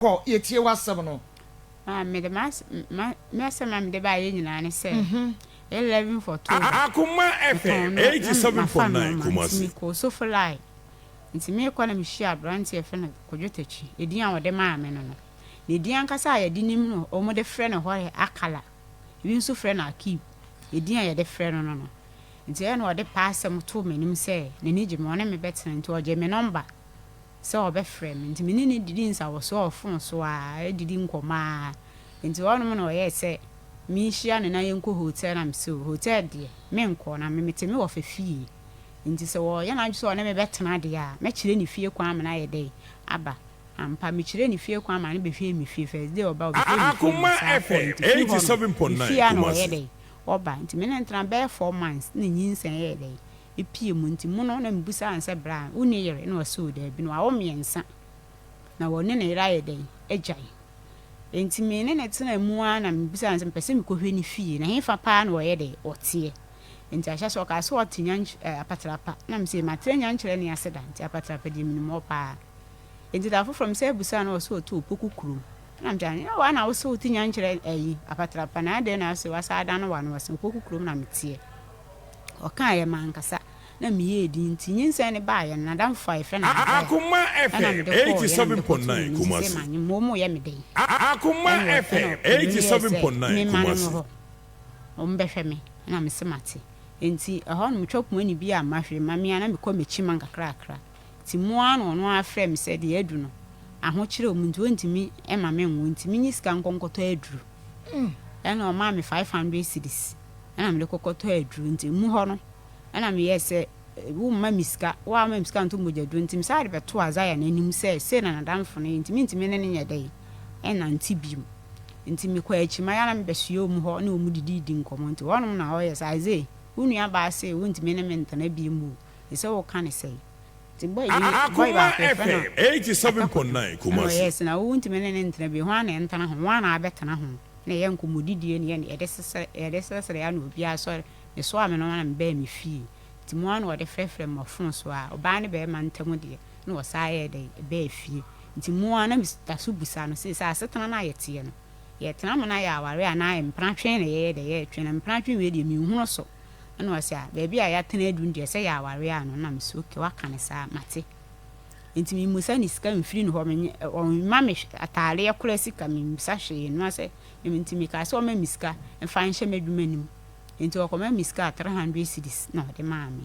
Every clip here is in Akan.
Ko yetie wasem no me de mas me asema me de ba ye nyina ne se 11 for 2 Akuma FM 87.9 Kumasi mi ko so fly nti me ko na me hia brand e fe na kodwotachi edin a wode ma me no no ne din ankasa ya dinim no o mo de frɛ no hɔ akala ebi nso frɛ no akib edin a ya de frɛ no no nti e na wode paasem to me nim se ne ni gye me one me betena nti o je me number so obefrɛ me nti me ni didi nsa wo so ofon so a didi nkoma nti wono no ye se mi hia ne na yenko hotel na mse hotel de me nko na me mete me wo fefie nti se wo ya na so na me betena de a me kire ni fie kwa amana ye de aba ampa me kire ni fie kwa amana be fie mi fie first day oba obi Akuma FM 87.9 Kumasi oba nti me na ntena be 4 months na nyinsen ye de epie mu nti mu no na mbusa anse bra uni yere na oso da bi no awo miensa na woni ne ira ye den agyan enti me ne tena mu a na mbusa anse mpese me kohwe ni fie na hefa pa na wo ye de otie enti ahya so ka so otinya apatrapa na mse matrenya nkyere ne aseda nti apatrapa di minimo pa enti da from say busa na oso to opoku kuru na mjani wa na oso otinya nkyere apatrapa na ade na so wasa ada no wa no wasa opoku kuru na metie oka ye mankasa na miye di nti nyinsen ne ba ye na dan 5 na Akuma FM 87.9 Kumasi manyi momo ye me den Akuma FM 87.9 Kumasi ombehwe me na me semate enti ehon no twapum ani bi a mahwe mame ana me kɔ mechi man kakrakra ti mu ano no afrɛ me sɛ de adu no aho kyerɛ mu nti ontimi ema me nwo ntimi nyi sika nkonkɔtɔ aduru ɛna o ma me 500 cedis ɛna me kokɔtɔ aduru nti mu hɔ no ɛna me yɛ wo ma miska wa ma miska nto mogya duru nti msa de beto azaya na anim sɛ na nadamfo no ntimi ne nyɛ dai ɛna nti biom nti me kɔ akyi ma ya na me besuo mu hɔ na o mu didi nkɔmɔ nti wɔnom na hɔ yɛ sɛ azai unua ba se wontimi ne mentana bi mu ɛsɛ wo ka ne sɛ nti boy Akuma FM 87.9 Kumasi yes na wontimi ne ntana bi ho ana entana ho wana abetana ho na yɛ nkomodidie ne yɛ ɛde sesere ya na obi asɔre ne so ame no na me ba mi fie nti mu ana wɔde frɛfrɛ mafon so a ɔba ne bɛ ma ntamu de na wɔsa yɛ de ba fie nti mu ana mi taso busa no se asetana na yɛte no yɛtena mo na yɛ aware ana mpratwe ne yɛ de yɛ twene mpratwe we de mi hunu so na wɔse a baabi a yɛtena adun de sɛ yɛ aware a no na me so ke waka ne saa mate nti mi musa ni sika mfiri no hɔ me ma me ataare yakora sika me msa hwee no sɛ nti mi ka sɛ o ma miska mfa nhyɛ madwuma nim nti o kɔma miska 300 cedis na ɔde ma me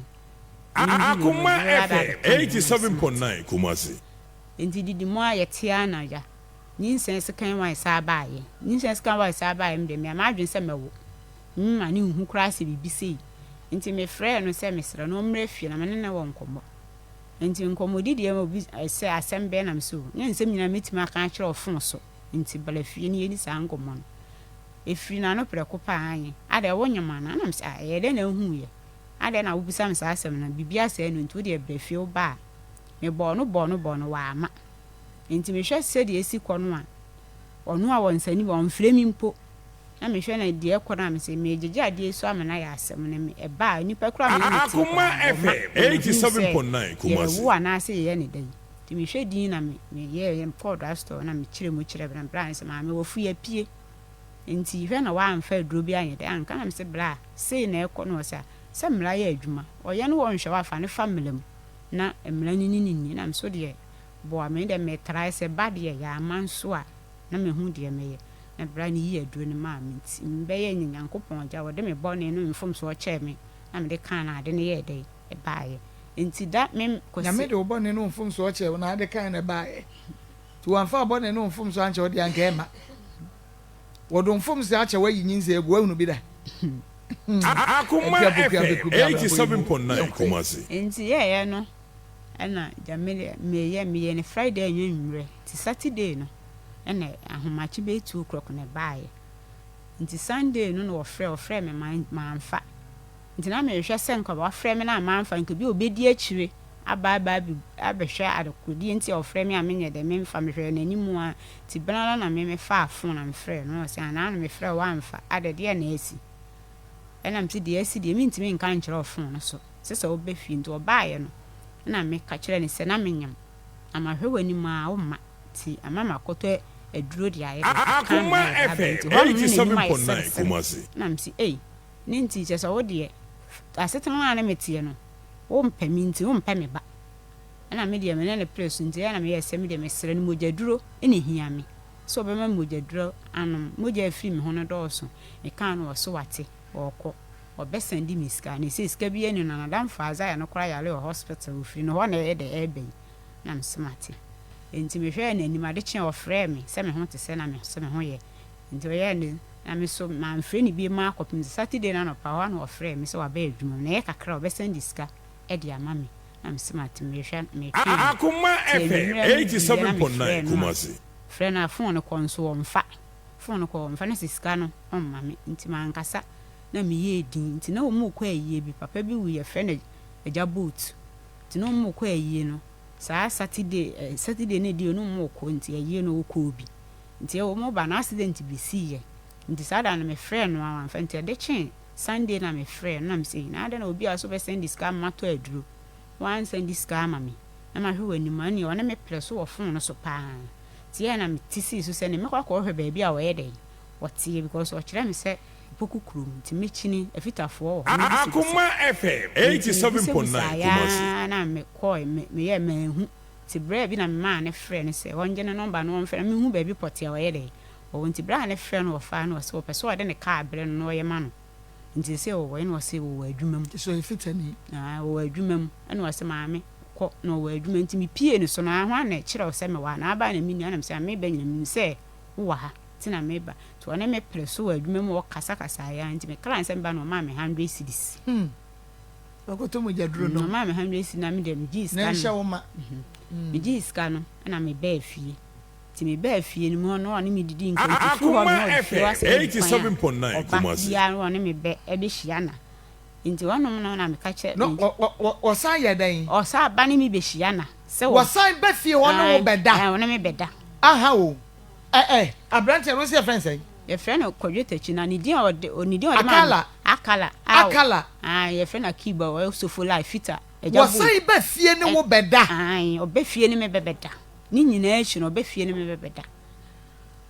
Akuma FM 87.9 Kumasi nti didi mo a yɛte na ya nyinsen sekan wan saa baaye nyinsen sekan wan saa baaye me de me ma adwen sɛ mɛwo ma ne hu kura sɛ bibi sei nti me frɛ no sɛ mesrɛ no mmerɛ fie na me ne wɔ nkɔmmɔ nti nkɔmmɔdi de ma bi sɛ asɛm bɛ na me so ne nsɛm nyina metima aka kyerɛ ɔfon so nti bala fie ne yɛni saa nkɔmmɔ no efiri na no prɛko pa anye ade wo nyama na na me sɛ ɛyɛ de na hu yɛ ade na wo bisa me saa asɛm na bibi asɛ no nti wo de brɛ fie wo ba me bɔ no wa ama nti me hwɛ sɛ de esi kɔ no a ɔno a wɔ nsani wɔ mfrɛ mi mpo na me hwɛ na de kɔ na me sɛ me gyegye ade so amana yɛ asɛm na me ɛba nipa kura me ne Akuma FM 87.9 Kumasi wo ana sɛ yɛ ne dan nti me hwɛ din na me yɛ powder store na me kyerɛ mu kyerɛ bra bra sɛ ma me wɔ fu yɛ pie nti hwɛ na wa amfa duro bi anyɛ de anka na me sɛ bra sei na ɛkɔ no sɛ mmra yɛ adwuma ɔyɛ no wɔ nhwɛ wa fa ne family mu na mmra ni na me so de bo me de me try sɛ ba de yɛ aman so a na me hu de me yɛ na bra ni yi aduro ne ma me nti mbe yɛ nyanyankopɔn gya wɔde me bɔ ne no mfom so ɔkyɛ me na me de kan na ade ne yɛ de e baayɛ nti da me kosi na me de bɔ ne no mfom so ɔkyɛ na ade kan na baayɛ to wanfa bɔ ne no mfom so ankyɛ ɔde anka ema wɔdo mfom so akyɛ wayi nyinse egu ahunu bi da Akuma FM 87.9 Kumasi nti yɛ no ɛna jamele me ne Friday anwumre ti Saturday no ɛna ahomachi be 2 o'clock na baayɛ nti Sunday no na wɔfrɛ me manfa nti na me hwɛ sɛ nka wɔfrɛ me na manfa nka bi obedi akyire aba bi abɛhwɛ adokodi nti wɔfrɛ me a menyɛ de me mfa me hwɛ n'animu a ti bana na me fa afon na me frɛ no sɛ ana na me frɛ wanfa adede na asi ɛna me ti de asi de me ntimi nka nkyerɛ ofon no so sɛ obɛfi nti ɔbaayɛ no na me ka kyerɛ ne sɛ na menyam ama hwɛ wani ma wo ma ti amama koto eduro di aye Akuma FM 87.9 Kumasi na msi ne nti je so wo de asetena na metie no wo mpa mi nti wo mpa me ba na me de me ne press nti na me yese me de me sere no mogyaduro ene hia me so be ma mogyaduro anom mogya afiri me ho no dɔɔso e kan no so wate ɔkɔ ɔbɛsɛndi miska ne se sika bi enu na dan faaza ya no kora yale hospital ofiri no ho na e de ebe na msmate enti me hwɛ na anim ade kye ɔfrɛ me sɛ me ho te sɛ na me sɛ me ho yɛ enti ɔyɛ ne na me so ma mfrɛ ni bi ma akɔpem Saturday na no pa ho na ɔfrɛ me sɛ waba adwuma na yɛ kakra ɔbɛsɛndi sika e de ama me na msmate me hwɛ me twi Akuma FM 87.9 Kumasi frɛ na phone ko nso ɔmfa phone ko ɔmfa na sika no ɔmma me nti ma nkasa na me yɛ din nti na ɔmo kɔ ayie bi papa bi wu yɛ frɛ na agya boot nti na ɔmo kɔ ayie no saa Saturday na di no mo kɔ nti ayie no kɔ obi nti ɔmo ba na accident bi si yɛ nti saa da na me frɛ no amfa nti de kyen Sunday na me frɛ na me sɛ na ada na obi aso be send sika mato aduro wan send sika ma me na ma hwe wani ma ne ɔne me prɛ so wɔ phone no so paa tie na me tisi so sɛ ne me kwakɔ hwɛ baabi a wɔyɛ dɛ wɔtie because ɔkyerɛ me sɛ pokukuru nti mechini afitafoɔ Akuma FM 87.9 Kumasi na me kɔ me yɛ manhu ti bra bi na me ma ne frɛ ne sɛ wɔnge ne number no wɔmfrɛ me hu baabi pɔte a wɔyɛ dɛ wɔn nti bra ne frɛ no wɔfa no wɔsɛ wɔpɛ so wɔde ne kaa brɛ no wɔyɛ ma no nti sɛ wɔyɛ no wɔsɛ wɔ adwuma mu so efitani wɔ adwuma mu ɛna wɔsɛ maame kɔ na wɔ adwuma nti me pie ne so na ho ana kyerɛ wɔsɛ me wa na aba na me nua na me sɛ me ba nyina me sɛ wo wa ha tina me ba to one me prɛ so wɔ adwuma mu wɔ kasa ya nti me kra nsɛm ba no ma me 100 cedis okoto mogyaduro no ma me 100 cedis na me dem gi na scan hye wo ma me gi scan no na me ba afie ti me ba afie ni mo no one me didi nko Akuma FM 87.9 Kumasi ya no one me ba e be hia na nti wonom no na me ka kyɛ no osan yɛ dan osa ba ne me be hia na sɛ osan ba fie wono wo bɛda wono me bɛda aha o abrante no se friend say ye friend no kodwetachi na ne din ode akala ye friend na kiba wo sofo life fita osan ba fie ne wo bɛda oba fie ne me bɛda ni nyina achi no oba fie ne me bɛda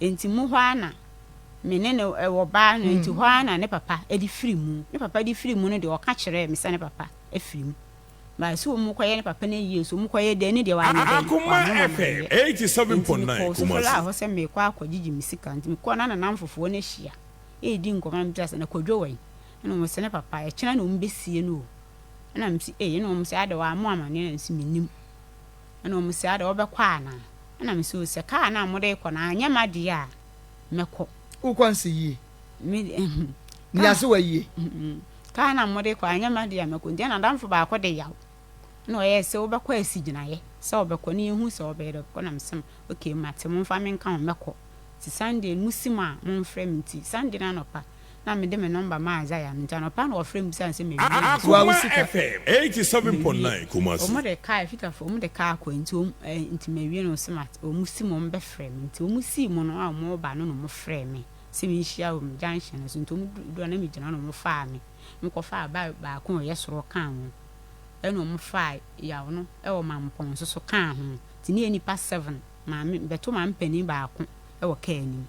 enti mu hɔ ana me ne wo ba no enti hɔ ana ne papa edi firi mu ne papa di firi mu no de o ka kyerɛ me sɛ ne papa afiri mu ba so mu koye ne papa na yie so mu koye de ne de wa ne de Akuma FM 87.9 Kumasi la Kumasi ho se me kwa akɔgigi misika nti me kɔ na namfofo na hia di nkɔma mbiasa na kodwo wai na mo se ne papa e kyena na mbesie no na msi na mo se ade wa amo amane na nsi minim na mo se ade wo bɛkɔ ana na me se ka na mo de kɔ na anya made a mekɔ ukwansi yi me ni ase wa yi ka na mo de kɔ anya made a mekɔ nti na damfo ba akɔ de yaw na ɔyɛ sɛ wo bɛkɔ asi gyinaye sɛ wo bɛkɔ ne hu sɛ wo bɛyɛ kɔ na mesem okay mate mo mfa me nka ho mekɔ ti Sunday musim a mo mfrɛ me nti Sunday na nopa na me de me number ma Azaya nti nopa na ɔfrɛ me sɛ me Akuma FM 87.9 Kumasi o mo de ka fitafo o mo de ka akɔ nti me wie no smart o musim mo bɛfrɛ me nti o musim mo no a mo ba no mo frɛ me sɛ me hyia o me junction so nti o do na me gyina no mo fa me nkɔ fa ba ko yɛ soro kan ho ɛno mo fa yawo no ɛwɔ mampɔn so kan ho ti ne nipa 7 ma me beto ma mpani ba ko ɛwɔ kaani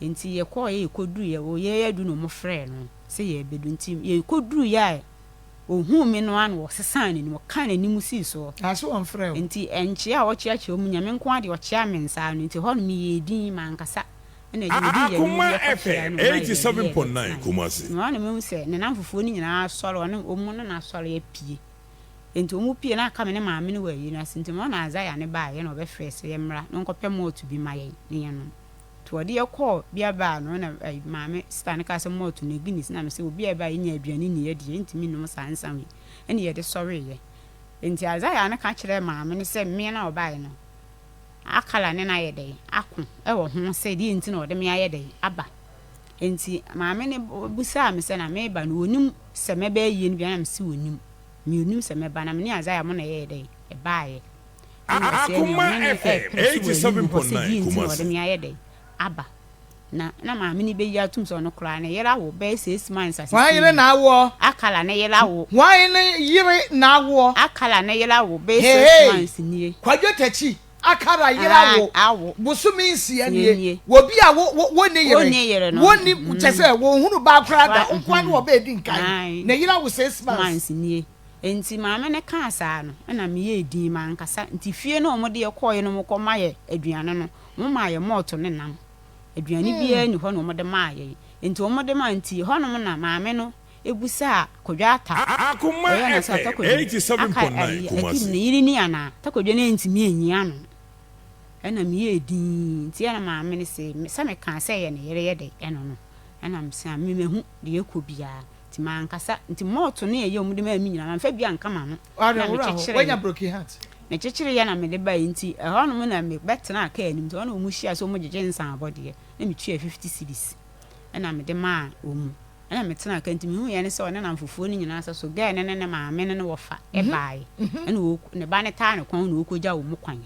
enti ye kɔ ye koduru ye wo ye adu no mo frɛ no sɛ ye bedu nti ye koduru ya ohu me no an wo sesan ni mo kan ani mu si so aso on frɛ enti enchi a wo kyeache o mu nyame nko ade wo kyea me nsa no enti hɔ no me ye din ma nkasa Akuma FM 87.9 Kumasi no na me sɛ ne namfofo ni nyina asɔre ɔne omu no na asɔre apie enti omu pie na aka me ne maame ne wayi na senti mo na Azaya ne ba ye na obɛfrɛ sɛ ye mmra no nkɔpɛ mo to bi ma ye ne ye no to ɔde ye kɔ bia ba no na maame star ne ka sɛ mo to ne guinness na me sɛ obi e ba ye nya aduane ne ye de enti mi no sansa we ene ye de sɔre ye enti Azaya ne ka kyerɛ maame ne sɛ me na ɔba ye no akala ne na ye de ako e wo ho sɛ di enti na ɔde me aye de aba enti maame ne busa me sɛ na me ba no onim sɛ me ba ye no bia na me sɛ onim mi onim sɛ me ba na me ne Azaya mo na ye de e ba ye Akuma FM 87.9 Kumasi ɔde me aye de aba na maame ni be yi atum so no kra na yera wo be 6 months asisi wa yire na awo akala na yera wo wa yire na awo akala na yera wo be 6 months nie kwadwo tachi akara yira wo busumi nsia nie wobi a wo ne yere woni chese wo hunu ba kra da nkwa no oba edi nkan na yira wo 6 months nie enti maame ne ka asa no na me ye edin man kasa enti fie no mo de ye koye no mo ko maye aduane no mo maye moto ne nam aduane bia ni ho no mo de maye enti mo de ma enti ho no na maame no ebusa kodwa ata akuma 87.9 Kumasi ni yiri ni ana ta kodwa ne enti mi enyia no ena me ye edin ti ana maame ne se me ka se ye ne yere ye de eno no ena me se me mehu de ye ko bia ti man kasa nti moto ne ye omude ma mi nyina man fa bia nka ma no wanya broken heart na chechire ya na me de ba nti ho no na me betena aka anim to na omu hia so omu jeje nsan abode na me tue 50 cedis ena me de ma omu ena me tena aka nti me hu ya ne se one na mfufuo ni nyina so ga ne maame ne wo fa e bae ena wo ne ba ne ta ne kwan na okogya wo mu kwan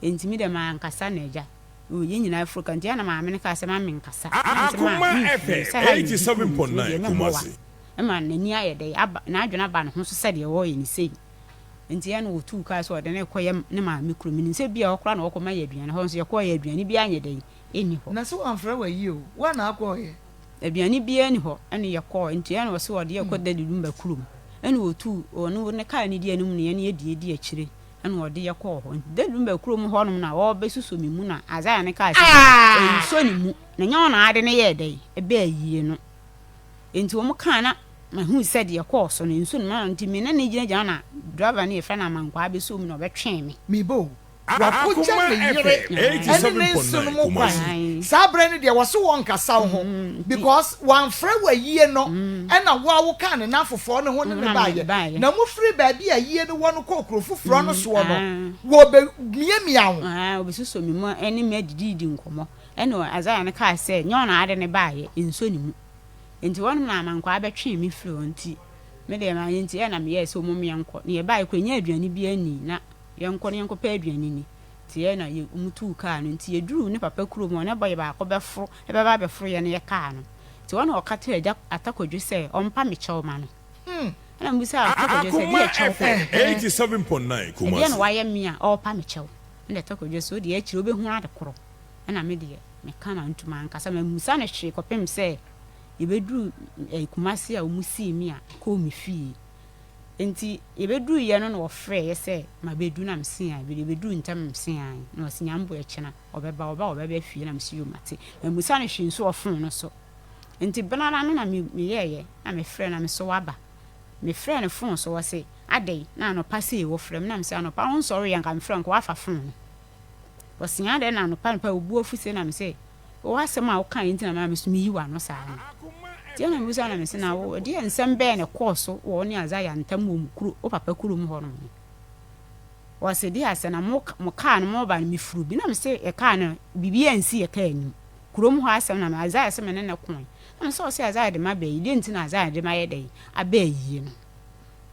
enti mi de ma nkasa na eja o ye nyina Africa nti na maame ne ka se ma me nkasa akuma FM 87.9 Kumasi ema na ni aye de na adwena ba ne ho so se de wo ye ni sei nti ya no wotu ka so de ne koye ne maame kuro mi nse bia okra na okoma ya aduane ho so ye koye aduane bia anye de eni ho na so amfra wa yi o wa na akoye aduane bia ni ho ene ye ko nti ya no so wo de ye koda de dumba kuro ene wotu onu ne ka ni de anum ne ye ne di akire ene wo de ye ko ho de dumba kuro mu ho no na wo be suso mi mu na azaya ne ka so ni mu na nya na ade ne ye de ebe ayie no enti wo mu kana ma hu said ye course no nso no nti me na ne gina na driver na e fa na mankwa be so mu no be twen me bo wa pocha ne yire 87.9 Kumasi sabre ne de wo so won kasa ho because one fra wa yie no e na wo ka ne na fofo ne ho ne baaye na mu free ba bia yie no wo no kokro foforo no so no wo be mia ho obi so mi mu ene me didi nkomo ene azaya ne ka say nyo na ade ne baaye enso ni mu enti wonu na mankwa abetwe mi firi onti me de ma yenti na me yes o mum yenko ne ye bai kwanya aduane bi ani na yenko ne yenko pa aduane ni ti ye na ye umutu ka no nti ye duru ne papa kuro mo ne boye ba ko befro e ba befro ye ne ye ka no ti wonu o ka tere ja atakodwe se o mpa me chew ma no na mbusa atakodwe se ye chew 87.9 Kumasi ye no waye mi a o pa me chew ne atakodwe se o de ye chire obehu ade koro na me de me kana ntuma nkasa ma musa ne hwe kopem se yebedru Kumasi a omusi mi a ko mi fi enti yebedru ye no no frɛ ye sɛ ma bedu na msen a yebedru ntam msen a na osinyambo e kyena obeba fi na msi yomate na musa ne hwe nso ofon no so enti benana no na mi yeye na me frɛ na me so waba me frɛ ne fon so wo se adai na no pase e wo frɛ na mse no pa on sorry yanka me frɛ nko wafa fon osinya de na no pa obu ofuse na me se o asema o kan enti na ma me so mi yiwa no saa ti na musa na me se na wo de ensem be ne course wo ne azaya ntam wo mukuru o papa kuru mu ho no wo se di ase na mo ka no mo ba mi furu bi na me se e ka no bibi ansi e ka ani kuro mu ho asem na me azaya se me ne kon na me se o se azaya de ma be yi de enti na azaya de ma ye de aba yi no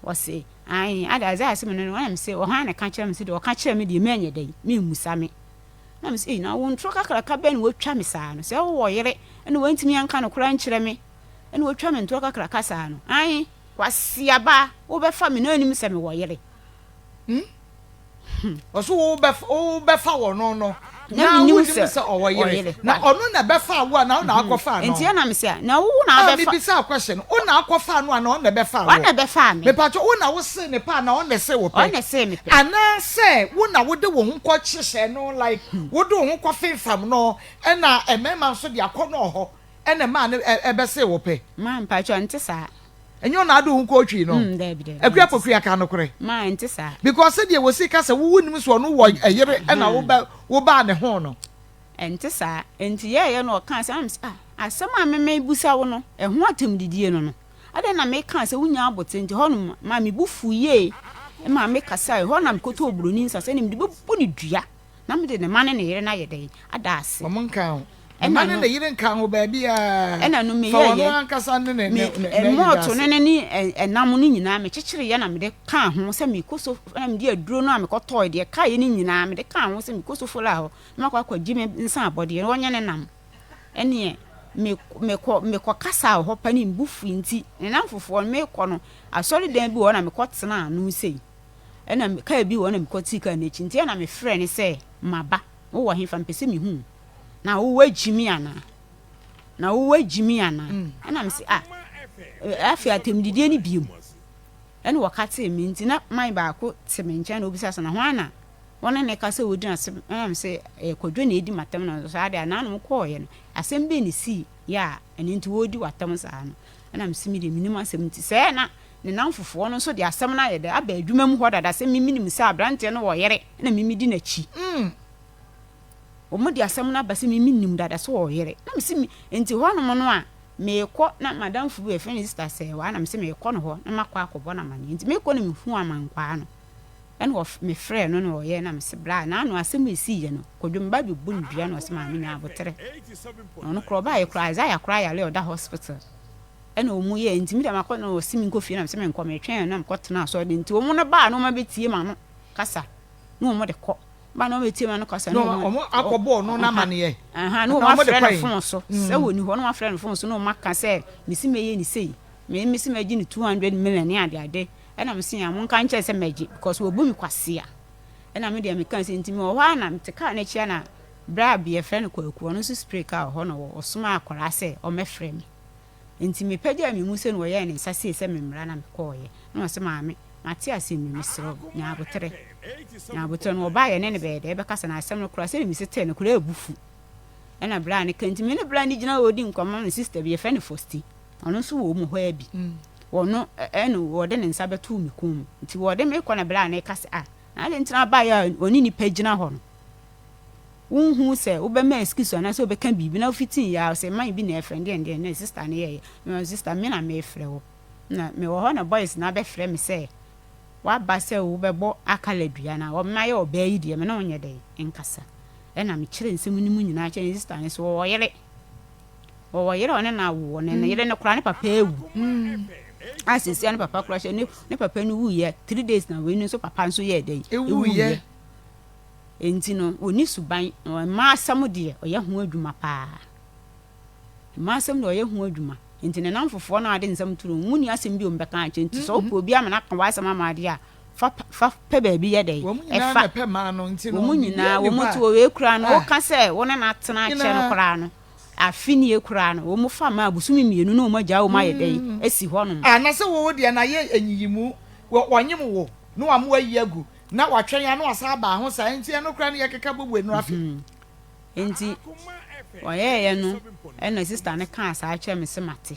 wo se ai ada azaya se me no na me se o ha ne ka kire me se de o ka kire me de me anye de me musa me na me se na wo ntro kakra ka be ne wo twa me saa no se wo yere ene wo ntimi anka no kura nkire me ene wo twa me ntro kakra ka saa no ai kwasiaba wo be fa me na anim se me wo yere oso wo be fa wo no na wo nim se o wo yere na ono na be fa wo na akofa no enti na me se na wo na be fa me bi sa question o na akofa no na ono be fa wo ona be fa me pacho wo na wo se ne pa na ono se wo pe ona se me pe ana se wo na wo de wo ho ko kyehye no like wo de wo ho ko fefam no e na emema so de akọ no ho ene ma ne ebe se wo pe ma pacho nti sa enyo na ado nko otwi no akua pokua ka no kore ma nti sa because se de wo si ka se wo nim so no wo eyere na wo ba ne ho no nti sa enti ye no kan se am asem a me busa wo no e ho atem didie no ade na me kan se wunya abote nti ho no ma me bufu ye ma me kasa ho na me koto obroni nsa se nim de bu ni dua na me de ne mane ne yere na ye de ada ase mo nkan mane ne yire nkan ho ba bia ena no me ye ye ankasa ne moto ne ni enam no nyina me kyekere ye na me de kan ho se me koso na me de aduro no a me kotoy de ka ye ni nyina me de kan ho se me koso fola ho na kwa gime nsa abode no onye ne nam ene me ko kasa ho pani mbufu nti ne nam fofo me ko no asori dan bi wo na me ko tena anu sei ena ka bi wo na me ko tika na chi nti na me frɛ ne se maba wo wo hefa mpese me hu na wo wagimi ana ana me se afi atemdidie ni biom ene wakate me nti na man ba ko te me ncha na obisa so na ho ana wona ne ka se wodi na se am se kodwo na edi matam na so ade ana no ko ye no asem be ni si ya ene nti wodi watam sa no ana me se mi de minim asem nti se na ne namfofo no so de asem na ye de aba adwuma mu ho dada se mi minim se abrante no wo yere na mi di na chi omo de asem na ba se mi minim dada so wo yere na me se mi nti ho no mo no a me ko na madam fu e friend sister se wa na me se me ko no ho na makwa akobọ na mane nti me ko na me hu amankwa no en wo me frɛ no no ye na me se bra na no asem esi ye no kodwom ba bi bu ndua no se ma me nya abotere no kro ba ye kra ya kra ya le oda hospital en o mu ye nti mi da makọ na o simi nko fie na me se me nko me twɛn na me ko tena so de nti o mu no ba no ma betie ma no kasa no mo de kɔ ba no betie ma no kasa no mo akobọ no na mane ye no ma frɛ no fon so se woni ho no ma frɛ no fon so no ma ka se me si me ye ni sei me si me gi ni 200 million ni ade ena me sin ya mo nka nche se meji because wo bu mi kwase a ena me de me kan se ntimi wo ha na me te ka na chia na bra bi e friend kwaku no so spray ka ho no wo soma akwara se o me frɛ me ntimi pede mi mu se no ye ni sase se me mra na me ko ye no se ma me mate ase mi misro nya abotre no ba ye ne ne be de be kasa na asem no kura se mi se te no kura ebufu ena bra ne kan ntimi ne bra ni gina odi nkwama no sister bi e friend Fosti ono so wo mu ho abi wono eno wode ne nsa betu mi kum nti wode me kɔ na bra na kase na le ntina ba ya oni ni pagina hɔ no wonhu sɛ wo be ma excuse na sɛ wo be ka bibi na fitin ya sɛ man bi na friend and na sister na ye me sister me na me frɛ wo na me wo hɔ na boys na be frɛ me sɛ wa ba sɛ wo be bɔ akala dua na wo ma ye oba yi de me na onye de nkasa ɛna me kyerɛ nsɛm ni mu nyina kyerɛ sister ne so wo yere one na wo ne yere ne kora ne papa ewu asisi ane papa kura she ne papa no wu ye 3 days na we no so papa nso ye dey ewu ye enti no oni suban ma asam de oye ho adwuma pa ma asam de oye ho adwuma enti ne namfofo na ade nsam turu muni asem bi o mbeka anche enti so ko obi amana kan wa asam amade a fa pe ba bi ye dey e fa pe ma no enti no munyina wo mutu we kura no o ka se wo na atena ache no kura no afini ekura no wo mu fa ma abusumi mienu no mo gya wo ma ye dey esi ho no na se wo de na ye enyiyimu wonyem wo no wa mo ayi agu na watwen ya no asa ba ho sa enti no kura no ye keka bobu enu afi enti oye no na sister ne kan asa ache me se mate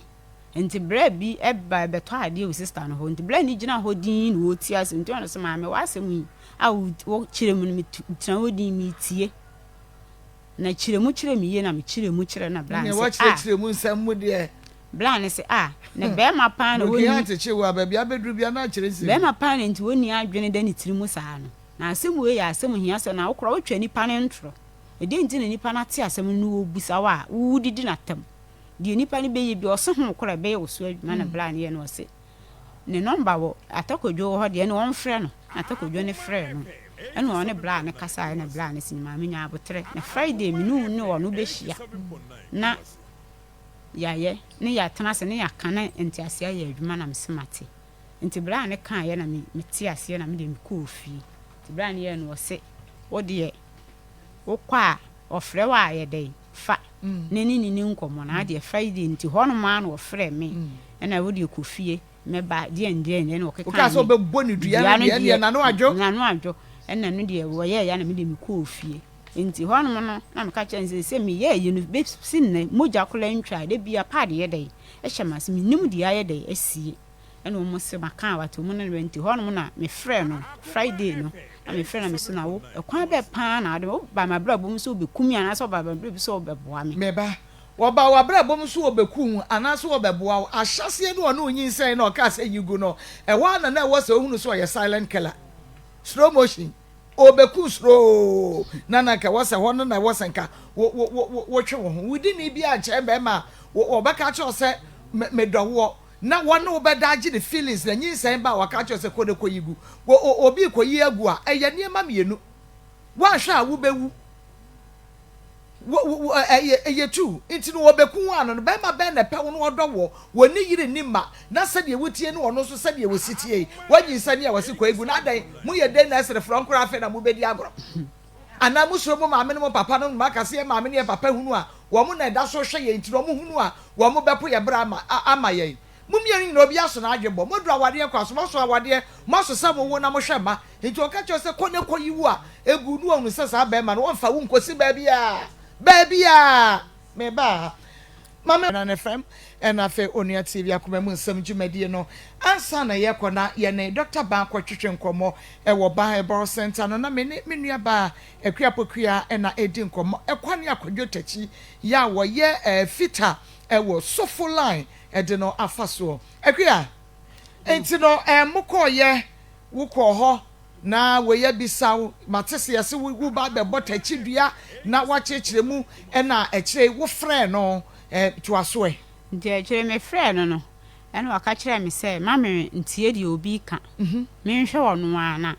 enti bra bi e ba beto ade wo sister no ho enti bra ni gina ho din no oti ase enti ono se ma me wa asem yi a wo kire mu mi tena ho din mi tie na chiremu ye na me chiremu na bla ne wa chiremu nsam mu de bla ne se ne be ma pan na woni ante chewa ba bia bedru bia na chire nsi be ma pan nti woni adwene da ne tirimu saa no na asem we ya asem hia so na wokora wotwa nipa ne ntro e de nti ne nipa na te asem no obusa wa wudidi na tam de nipa ne be ye bi oso ho kora be ye oso adwuma na bla ne ye no se ne number wo atakodwo ho de ne won frɛ no atakodwo ne frɛ no eno one bla ne kasa ne bla ne sinima me nya abotre na Friday mi nu ne wono be hia na yaye ne ya tena se ne ya kana enti ase ya adwuma na msemate enti bla ne kan ye na me ti ase na me de me ko ofi enti bla ne ye no se wo de wo kwa ofre wa ye dey fa ne ni nkomo na de Friday enti hono ma na ofre me na wo de ko fie me ba de ne wo keka o ka so be boni dua ne na no adwo ena no de wo ye ya na me de me ko ofie enti ho no no na me ka kyense se me ye ye no be sin ne moja kola ntwa de bia pade ye dey e hyema se me nim de aye dey asie ena wo mo se maka wato mo no enti ho no na me frɛ no Friday no na me frɛ na me so na wo ekwan be pa na ade wo ba ma bra bom so be kumi ana so ba bra bi so be boa me ba wo ba wa bra bom so obeku ana so obeboa ahyase no no onyin sen na o ka se yigu no e wa na wo se ohunu so ye silent killer slow motion obeku slow na ka wasa hono na wasa nka wo twe wo ho wudi ni bi a che be ma wo beka che se me dowo na wono obeda agi the feelings na nyinsen ba waka che se kode koyigu obi koyi agu a eye niema mienu wa hwa a wo bewu eye tu inti no obeku ano no be ma be na pe wo no odowo woni yire ni ma na se de wotie no ono so se de wositie wanyi sane a wasi koyigu na dan mu ye den na sere from kra fe na mu bedi agoro ana musoro mo maame no papa no maka se maame ne papa hunu a wo mo na da so hwe ye ntiro mo hunu a wo mo bepo ye bra ama ye mumie ni obi aso na adwebo mo dura wade kwa so mo so awade mo so sa mo wo na mo hwe ma nti o ka che se ko ne ko yiwu a egu nu onu se sa ba ma no won fa wo nkosi ba bia me ba mama na FM na fe Onua TV akoma mu nsam dwumadie no ansa na ye kona ye ne Dr. Banko twetwe nkomo wo Bible Center no na me nua ba akuapokua na edi nkomo ekwane akwadwo tachi ya wo ye fita wo sofo line de no afaso akua enti no mokoye wo ko ho na we ye bisaw matese yese wo ba be botachi dua na wa chechire mu na ekire wo frɛ no tuasoe ntia kire me frɛ no ɛna waka kire me sɛ mame ntie di obi ka me nhwɛ wono ana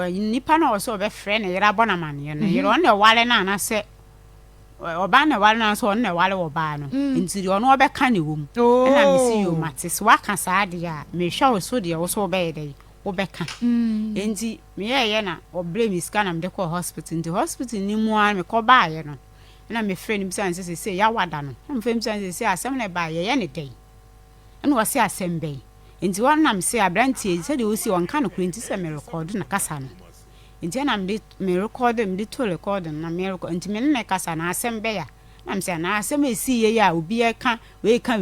nipa na ɔsɛ ɔbɛ frɛ ne yera bɔna mane no yera ɔne wale na na sɛ ɔba na wale na sɛ ɔne wale ɔba no nti di ɔno ɔbɛka ne wom ɛna me si yo mate so waka saa de a me hwɛ wo so de wo so ɔbɛyɛ dɛ wobɛka nti me yɛ na ɔbrɛ mi sika na me de kɔ hospital nti hospital ni mu a me kɔ baaye no na me frɛ nim san sɛ ya wada no na me frɛ nim san sɛ asɛm na ba yɛ ne dɛn ɛna wɔ sɛ asɛm bɛn nti wɔn nam sɛ abrantie sɛ de osi wɔn ka no kuro nti sɛ me record na kasa no nti na me record me de to record na me record nti me ne kasa na asɛm bɛ ya na me sɛ na asɛm esi yɛ ya obi ɛka we ka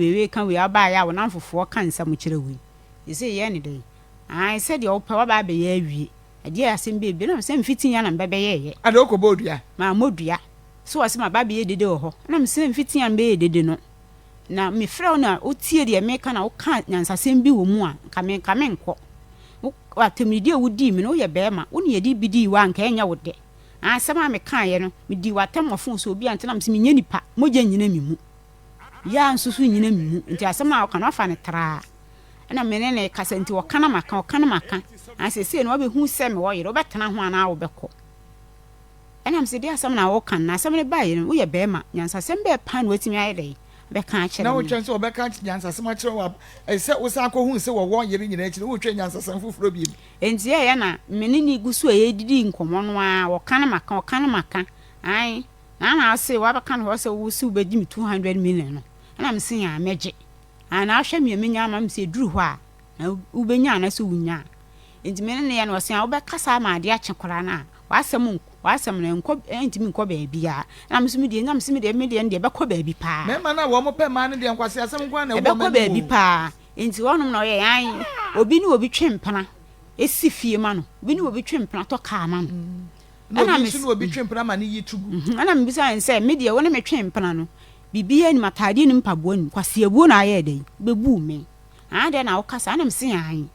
we aba ya wɔ nan fofoɔ ka nsɛm kyerɛ we sɛ yɛ ne dɛn ai sɛ de ɔpɛ wɔ ba bɛ yɛ awie ɛde asɛm bɛ bi na me sɛ mfiti ya na mbɛ bɛ yɛ ada okɔbɔ odua ma modua so wase ma baba ye dede ho na me se mfiti an be ye dede no na me frɛ na o tie de me ka na o ka nyansasɛm bi wo mu a ka me nkɔ wa temidi e wudi me no ye be ma wo ne ye di bidi wa nka enya wo de asɛm a me ka ye no me di wa temofo so obi antena me se me nya nipa mogya nyina me mu ya nsusu nyina me mu nti asɛm a ka na fa ne tra na me ne ka sɛ nti wo kana maka asese no obi hu sɛ me wo ye wo betena ho ana wo bɛkɔ ɛna me se dia asɛm na wo kan na asɛm ne ba ye no wo ye be ma nyansasɛm be pa no watimi aye dɛ bɛka akyerɛ na wo twɛn sɛ obɛka nyansasɛm akyerɛ wa sɛ wo sa akɔ hu sɛ wo wɔ yere nyina akyerɛ wo twɛn nyansasɛm foforo bi enti ye na me ne ni gusu e didi nkɔmɔ no a wo kan maka ai na ase wa bɛka no sɛ wo si wo bɛdi me 200 million no ɛna me se ya megye ana ahwɛ me menya ma me se duru hɔ a na wo benya na so wunya enti me ne ye no se a wo bɛkasa ma ade akyekora na wasɛm na nkɔ ntimi nkɔ baabi a na me so me de me de bɛkɔ baabi pa me ma na wo mo pɛ ma ne de nkwase asɛm nkwa na wo bɛkɔ baabi pa enti wonom na ɔyɛ an obi ne obi twempena esi fie ma no obi ne obi twempena to ka ma no na me so obi twempena ma ne yitugu ana me bisa sɛ me de wo ne me twempena no bibia ni matade ni mpaboa ni kwase abuo na ayɛ dɛ bebu me ade na wo kasa ana me se an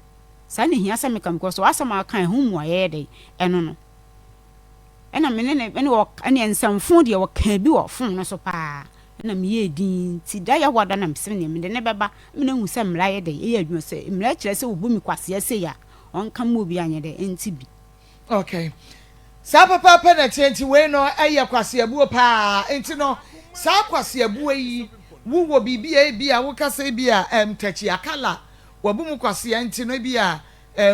sa ne hia sɛ me kam kɔ so asɛm aka ho mu ayɛ dɛ ɛno no ɛna me wo ane nsamfo de wo ka bi wo fon no so pa ɛna me ye din ti da ya wada na me se ne me de ne beba me na hu sɛ mra ye de ye adwuma sɛ mra kyerɛ sɛ wo bu mi kwase ase ya on ka mu bi anye de enti bi okay sa papa na tenti we no ɛyɛ kwase abuo pa enti no sa kwase abuo yi wo bibia bi a wo kasa bi a tachi akala wo bu mu kwase enti no bi a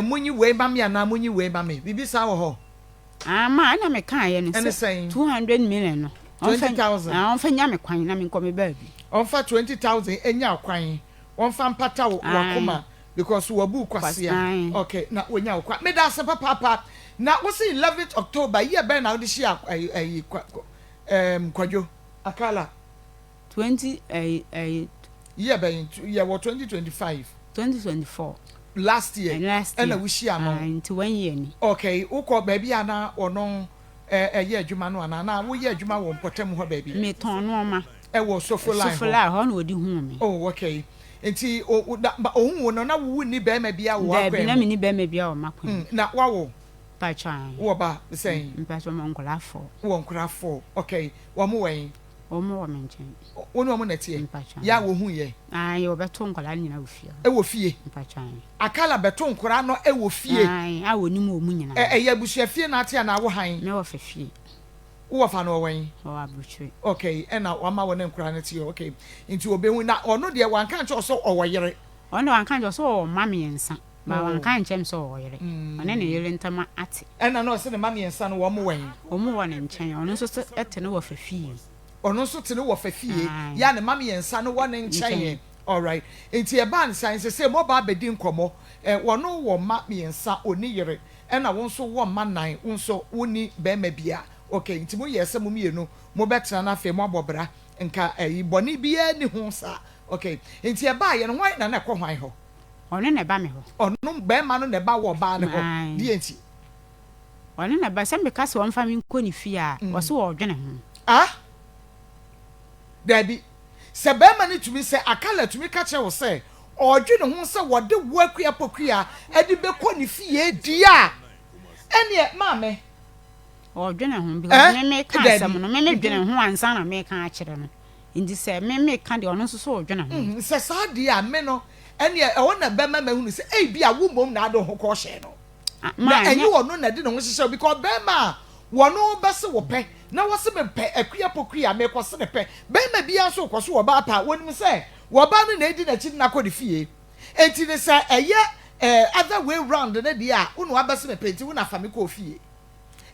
munyi we ba me na munyi we ba me bibi sa wo ho ama ana me kan ye no 200 million no 20,000 on fa nya me kwan na me nko me baabi on fa 20,000 enya kwan on fa mpata wo akoma because wo bu kwase okay na wo nya kwa me da se papa na wo say 11th October year ben na wo de share kwadwo akala 20 year ben year 2024 last year and we share no into 1 year ni okay ukọ baabi ana ono ye adwuma no ana na wo ye adwuma wo mpotem ho baabi me ton no ma wo sofo line ho na odi hu me oh okay enti ohun no na wo ni be ma bia wo akwa na me ni be ma bia wo makwa na wawo pa chan wo ba say mpacho mo nkola 4 wo nkola 4 okay wo mo wen o mo wo menchen wonu wo mo netie ya wo hu ye ai wo beto nkola nyina wo fie wo fie mpacho akala beto nkora no wo fie ai a wo ni mo mu nyina ya busua fie na atia na wo han me wo fie wo fa no wen wo abuchwe okay na wa ma wo ne nkora ne tie okay nti obehu na ono de wan kan cho so owo yere ono wan kan cho so o ma me nsa ba wan kan chem so wo yere one ne yere ntama ate ɛna no se ne ma miensa no wo mo wen omo wo ne nchen ono so ete no wo fafie ono so te no wo fafie ya ne ma miensa no wo ne nchen all right enti e ban science say mo ba bedi nkomo wono wo ma miensa oni yere ɛna wo nso wo ma nan wo nso woni be ma bia okay enti mo yese mo mienu mo betena na fe mo abobra nka boni bia ni ho sa okay enti e ba ye no hwan na kɔ hwan ho ono ne ba me ho ono be ma no ne ba wo ba ne ho di enti ono ne ba se me ka se won fa mi nko ni fi a wo se wo dwene ho Debbie se be ma ni tumi se akala tumi ka che wo se odwene ho se wo de wo akua pokua edi be kɔ ni fi e di a ene ma me odwene ho bi me ka se mo no me dwene ho ansa na me ka a kire no indi se me ka de ono so odwene ho se sa di a me no ene e wona be ma hu se e bi a wo mom na ado ho kɔ hye no ma enyi wo no na de no ho hye because be ma wo no be se wo pɛ na wo se me pɛ akua pokua me kɔ se ne pɛ be ma bia so kɔ so wo ba pa wonim se wo ba no na edi na chi na kɔ de fie enti ne se eye other way round na dia wo no abase me pɛ enti wo na fa me kɔ fie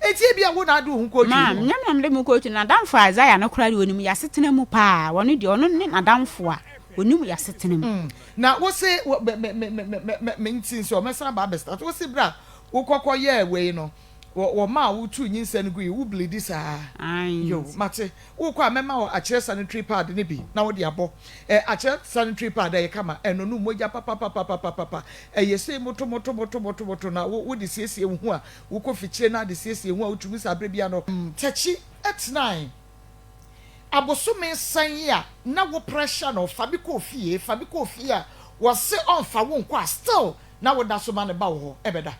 enti bia wo na ado ho kɔ ma nyam de mu kɔ na damfo Isaiah na kora de wonim ya setena mu pa wono de ono ne na damfo a onim ya setena mu na wo se me ntin so me san ba besta wo se bra wo kokɔ ye we no wo ma wo tu nyinsa no gui wo bleed sa yo mate wo kwa mema wo akere sanitary pad ne bi na wo de abo akere sanitary pad e kama eno no moja papa yese moto na wo de siesie wo hu a wo kɔ fikire na de siesie hu a wo tumi sa bre bia no tachi at 9 abosome san ya na wo pressure no fabi ko fie a wo se on fa wo nkwa still na wo da so ma ne ba wo ebeda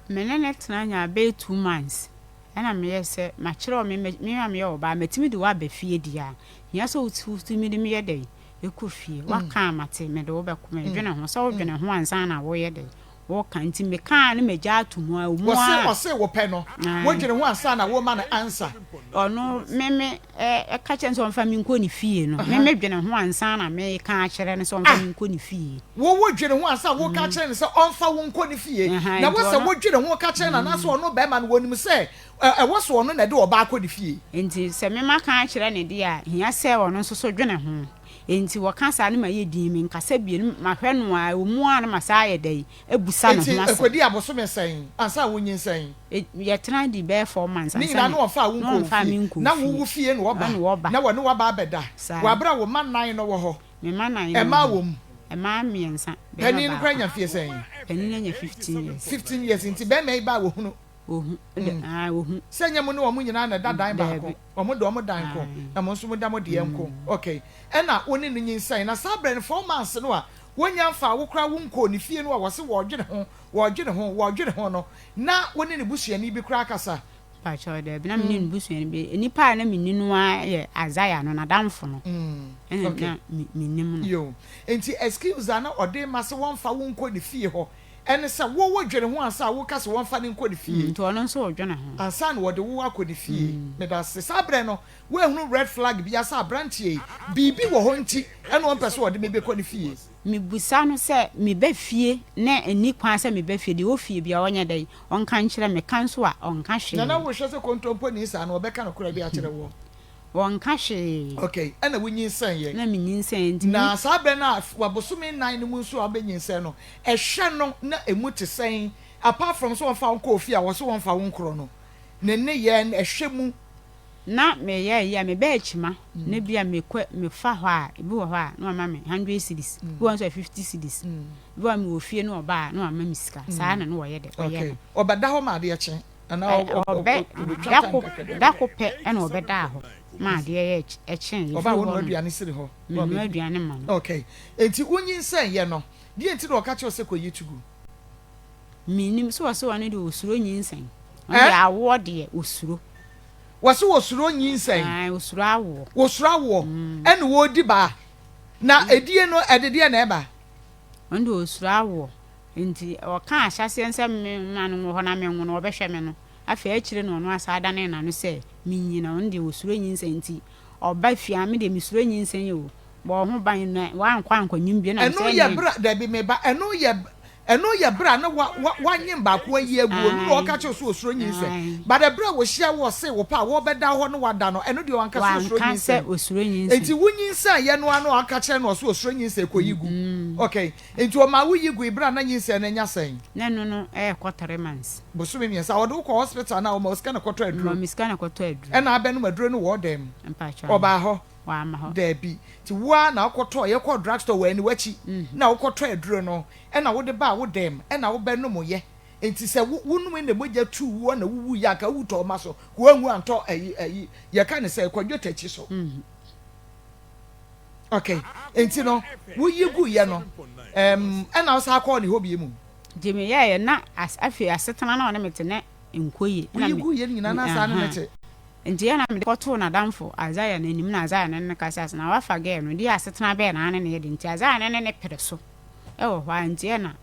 menene tnanya be 2 months ana me yese ma kire me oba matimi de wa ba fie dia ya so utumi de me yede ekɔ fie wa ka mate me de wo be kuma dwene ho so wo dwene ho ansa na wo yede wo kan nti me ka ne me ja to mu a mu a wo se wo pɛ no wo dwene ho ansa na wo ma na answer ono me ka chen so mfa mi nko ni fie no me dwene ho ansa na me ka kire ne so mfa mi nko ni fie wo dwene ho ansa wo ka kire ne so onfa wo nko ni fie na wo se wo dwene ho ka kire na so ono be ma no wonim se wo so ono na de oba akɔ ni fie enti se me ma ka kire ne de a hia se ono so dwene ho enti wakasa ne ma ye di mi nkasa bie ma hwɛ no a omu a na ma sa ye dai ebusa no ma enti ekodi aboso me san ansa wo nyin san ye tena di be 4 months ansa ni na no fa wo nko na wo fie no oba na wo no wa ba beda wa bra wo ma nan no wo ho me ma nan e ma wo mu e ma miensa pani no kwa nya fie san pani nya 15 years enti be me ba wo hunu ohun senya mu no wo nyina na dadan ba ko omo dan ko na mo nso mo da mo de enko okay ena woni no nyinsan na sabre ne 4 months no a wonya mfa wo kra wo nko ni fie no a wo se wo dwene ho no na woni ne busuani bi kra kasa pa cho de bi na me ni busuani bi nipa na me ni no a ye Isaiah no na damfo no ena na me nim no yo enti excuse ana ode ma se won fa wo nko ni fie ho ene se wo dwene ho ansa wo kase won fa ne nko ni fie to ono so dwene ho ansa na wo de wo akɔ ni fie me da se sabre no we hunu red flag bi asa branchie bibi wo ho nti ene won pese wo de me be kɔ ni fie mi busa no se mi be fie na eni kwan se mi be fie de wo fie bia wonya dai on kan kire me kan so a on ka hwe na wo hwe se kontompo ni sa na wo be ka no kura bi a kire wo won ka hwe okay ena wo nyinsan ye na mi nyinsan nti na sabe na wabosome nan no mu nso abenyinsan no ehwe no na emu te sen apart from so fa won kofi a wo so won fa won kro no ne ye na ehwe mu na me ye me be chima na bia me fa ho a bi wo ho a no ama me 100 cedis bi won so 50 cedis bi wa me wo fie no oba no ama me sika saa na no wo ye de okay obada ho ma de eche ana da ko pe na obeda ho ma de ye eche oba wo no aduane siri ho no aduane ma no okay enti wonyin ye no de enti do ka che o se ko yitugu minim so so wane de osuro nyinsan ya awo de osuro waso osuro nyinsan osuro awo ene wo di ba na edie no edede na eba ndo osuro awo enti o ka ahyase nsem manu ho na me nwo no obehwe me no afa akire no no asa adane na no se minyina onde osuro nyinsan enti oba fia me de misuro nyinsan yo bo ho ban na wa nkwa nyim bi na eno ye bra da bi me ba eno ye eno ye bra na wanyem ba ko ayi aguo no o ka che so osuro nyinse but the bra wo hia wo se wo pa wo beda ho no wada no eno de wan ka so osuro nyinse enti wunyinse ye no ano aka che no so osuro nyinse ko yigu okay enti o ma wo yigu bra na nyinse na nya sen na no ko 3 months bosu me miensa wo do ko hospital na o ma scan ko to aduro no mi scan ko to aduro e na abenu maduro no wo dem mpacha oba ho wa ma ho there bi ti wa na akoto ye ko drugstore wa ni wachi na akoto aduro no e na wo de ba wo dem e na wo be no mo ye enti se wunum ne moja tu wo na wuwu ya ka wuto ma so wo anwu anto ayi ye ka ne se kwadwo tachi so okay enti no wo yigu ye no e na wo sa ko ne hobi mu jimi ye na afi asetana na ne metene nkoyi na yigu ye nyina na sa ne mete nti ya na me koto na damfo azaya na nim na azaya na ne kasas na wafa ge no di asetana be na ne ne de nti azaya na ne pere so e wo hwa nti ya na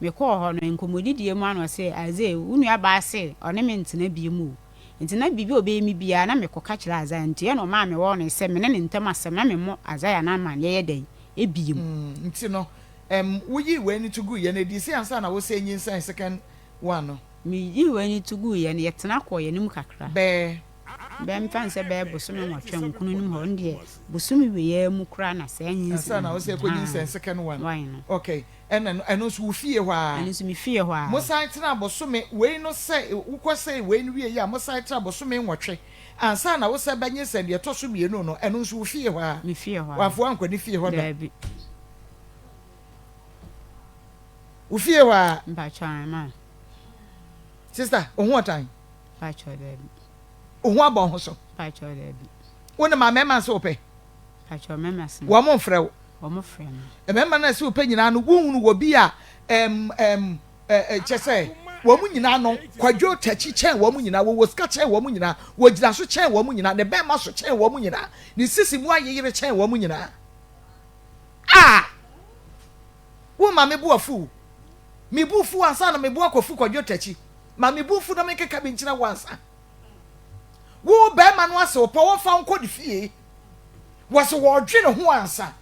me ko ho no nkomodidie mu ano se azaya unu aba ase one me ntina bi mu ntina bibi obe mi bia na me ko ka kira azaya nti ya no ma me wo no se me ne ntama asem na me mo azaya na ma ye den e bi mu nti no wo yi we ni tugu ye na di se ansa na wo se nyin san second one no mi yi we ni tugu ye na yetena ko ye nim kakra be mpan se be bosome nwotwe nkunu nim ho ndie bosome we ye mu kra na se anyin ansa na wo se ko nyin san second one no okay eno so wo fie hwa eno so mi fie hwa mo san tena bosome we no se wo se we ni wie ya mo san tena bosome nwotwe ansa na wo se banye se de to so mienu no eno so wo fie hwa mi fie hwa wafo anko ni fie hwa da wo fie hwa mpa chan ma sister ohun otan pa cho da bi ohun abon ho so pa cho da bi wona ma mema so pe pa cho mema so wo mo frɛ wo mo frɛ no mema na so pe nyina no wunhunu wo bi a chese wo mu nyina no kwadwo tachi chen wo mu nyina wo ska chen wo mu nyina wo gira so chen wo mu nyina ne be ma so chen wo mu nyina ni sisi mu ayeyere chen wo mu nyina wo ma me bu afu me bu fu ansa na me bu akofu kwadwo tachi ma me bu fu na me keka bi nkyina wansa wo be ma no ase wo pa wo fa nko di fie wo se wo dwe ne ho ansa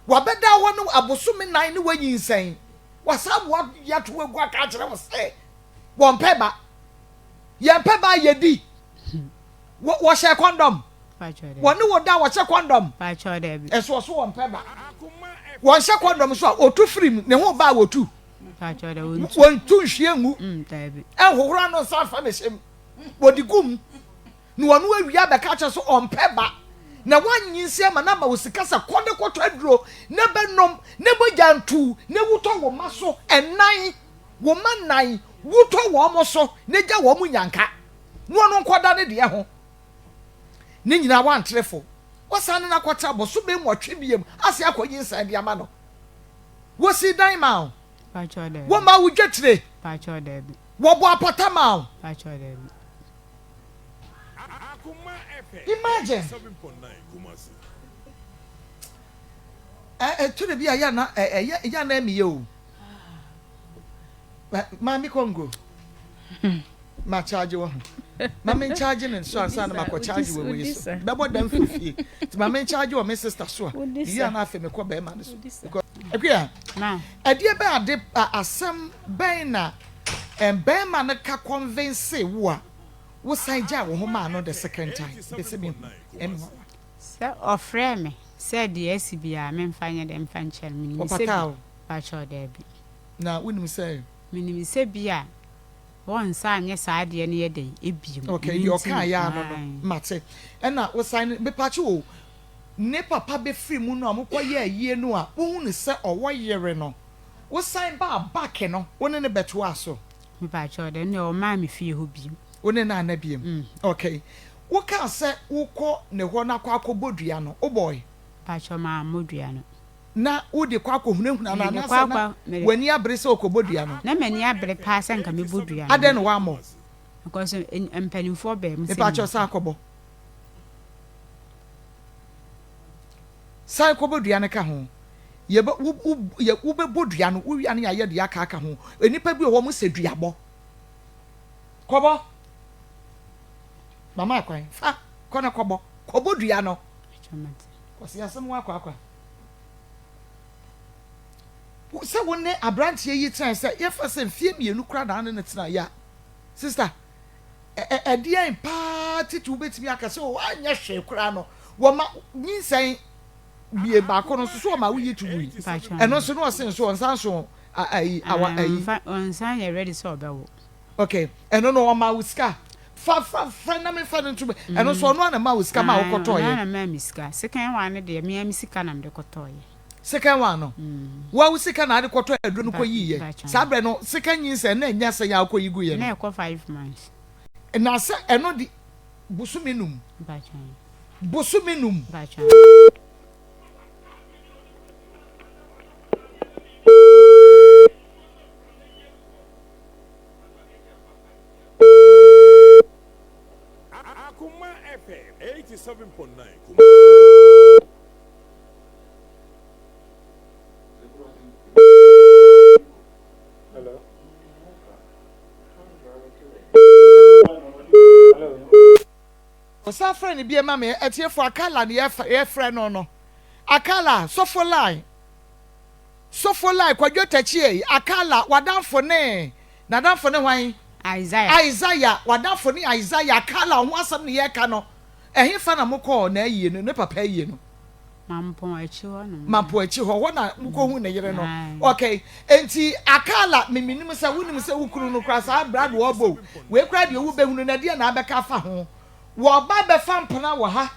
wa beda wo no abosome nan ne wanyi nsan wasabu ya to egu aka kire wo se wo mpeba ye mpeba ye di wo she condom wo ne wo da wo she condom pa cho da bi eso so wo mpeba wo she condom so otu frim ne ho ba wo tu pa cho da wo tu nhwie ngu da bi hohora no sa fa me shem wo di gum ne wo no awia be ka kire so ompeba na wanyinse ma na ma wosikasa kode kwoto aduro na benom na bojantu na wuto wo maso enan wo manan wuto wo moso na gya wo mu nyanka no no nkoda ne de ho ne nyina wantrefo wasane na kwata bo so be nwotwe biem ase akoyinsa de ama no wo si dan ma pa cho da wo ma wudwetire pa cho da bi wo bo apata ma pa cho da bi imagine to the bia ya na mi yo ma mi kongo ma charge wo ma me charge ne so ansa na ma ko charge wo we so be bo dem fifie ti ma me charge wo me sister so ya na afa me ko be ma ne so ekwa na adie be ade asem ben na ben ma ne ka convince wo a wo san ja wo ho ma no the second time be se me se ofre me said the SBA men fanya dem fanchel me se pa cho da bi na wonim say minim se bia won sa anye sa de ne yede ebiem okay you kan ya no mate na wo sign be pa cho ne papa be free mu no amukọ ye ayie no a wo hu ne se owo yere no wo sign ba back no wo ne beto aso me pa cho da ne o ma me fie ho biem wo ne na biem okay wo ka se wo kọ ne ho na akọ bodua no o boy pa cho ma modua no na wo de kwa hunahuna na na wani abre se okobodua no na mani abre pa se nka me bodua no ade no wa mo because empanimfo be me se pa cho sa akobo sai kobodua ne ka ho ye wo be bodua no wo wi ane ya de aka ho enipa bi wo mo se duabo kobo mama akwan fa kona kobo kobodua no kosi asem wa akwa se wonne abrantie yi tran se ye fa se fie mienu kra na ne tena ya sister edien party to betimi akase o anya hwe kra no wo ma nyinsen bie ba ko no so ma wo yi to wi eno so no sen so onsan so onsan ye ready so obewo okay eno no ma wuska fa na me fa ntu eno so no na ma wuska ma wo kotoye na ma miska second one de me amisika na me kotoye second one no wa wusika na ade koto aduro no koyiye sabre no second nyinse na nya se ya koyigu ye na e ko 5 months na se eno di busuminum busuminum Akuma FM 87.9 Hello. Osa friend bi e ma me etiefo akala ne ye friend no akala sofo line kwadwo tachie akala wadamfo ne na damfo ne hwan Isaiah wadamfo ne Isaiah akala ho asam ne ye ka no ehe fa na mokọ na ayi no ne papa ayi no mampo achi ho na mokọ hu ne yere no okay enti akala miminim se wunim se wukuru no kra sa brad wo bo we kra de owu behunu na de na abeka fa ho wo ba be fa mpana wo ha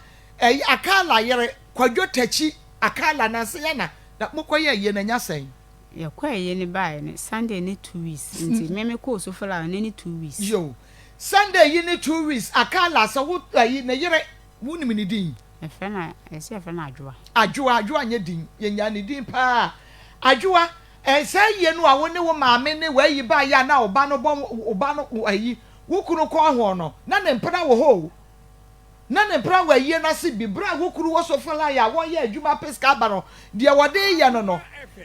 akala yere kwadwo tachi akala na se yana na mokọ ye na nya sen ye kwa ye ni bai ni Sunday ni 2 weeks nti meme ko so fela ni 2 weeks yo Sunday yi ni 2 weeks akala so wo yi na yere wunim ni din e fe na adwoa nye din ye nya ni din pa adwoa se ye no a wo ne wo maame ne wa yi ba ya na oba no ayi wo kunu ko ho no na ne mpra wo ho na ne mpra wa yi na se bi bra wo kunu wo so fela ya wo ye adwuma peska ba no de wode ye no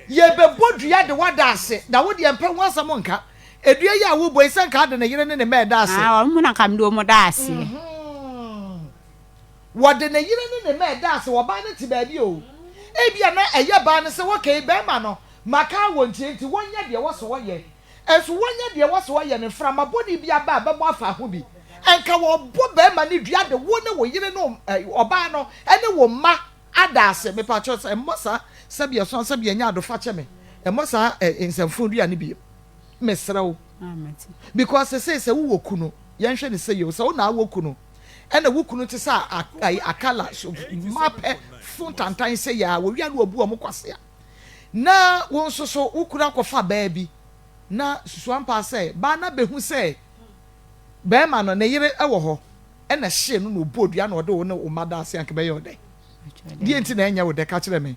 ye be bodua de wada ase na wo de mpa ho asam nka edua ya wo boy san ka de ne yire ne me da ase wo mu na kam do mo da ase wo de ne yire ne me da ase wo ba ne ti ba bi o e bia na eye ba ne se wo kai be ma no maka wo nti wonya de wo so wo ye esu wonya de wo so wo ye ne frama body bia ba ba mo afa ho bi enka wo bo be ma ne dua de wo ne wo yire no oba no ene wo ma adase me pa cho se mosa sabia so sabia nya do fa che me mosa ensamfo dua ne bi mesrawo because say wo kunu yen hwe ne say yo so na wo kunu ena wo kunu te sa akala so mape fun tantan say ya wo wia no obu o kwase na wo nso so wo kunu akofa ba bi na susu ampa say ba na behu say be ma no ne yire ewo ho ena hye no no bodua na ode wo ne umada ase anke be yode die enti na enya wo de ka kire me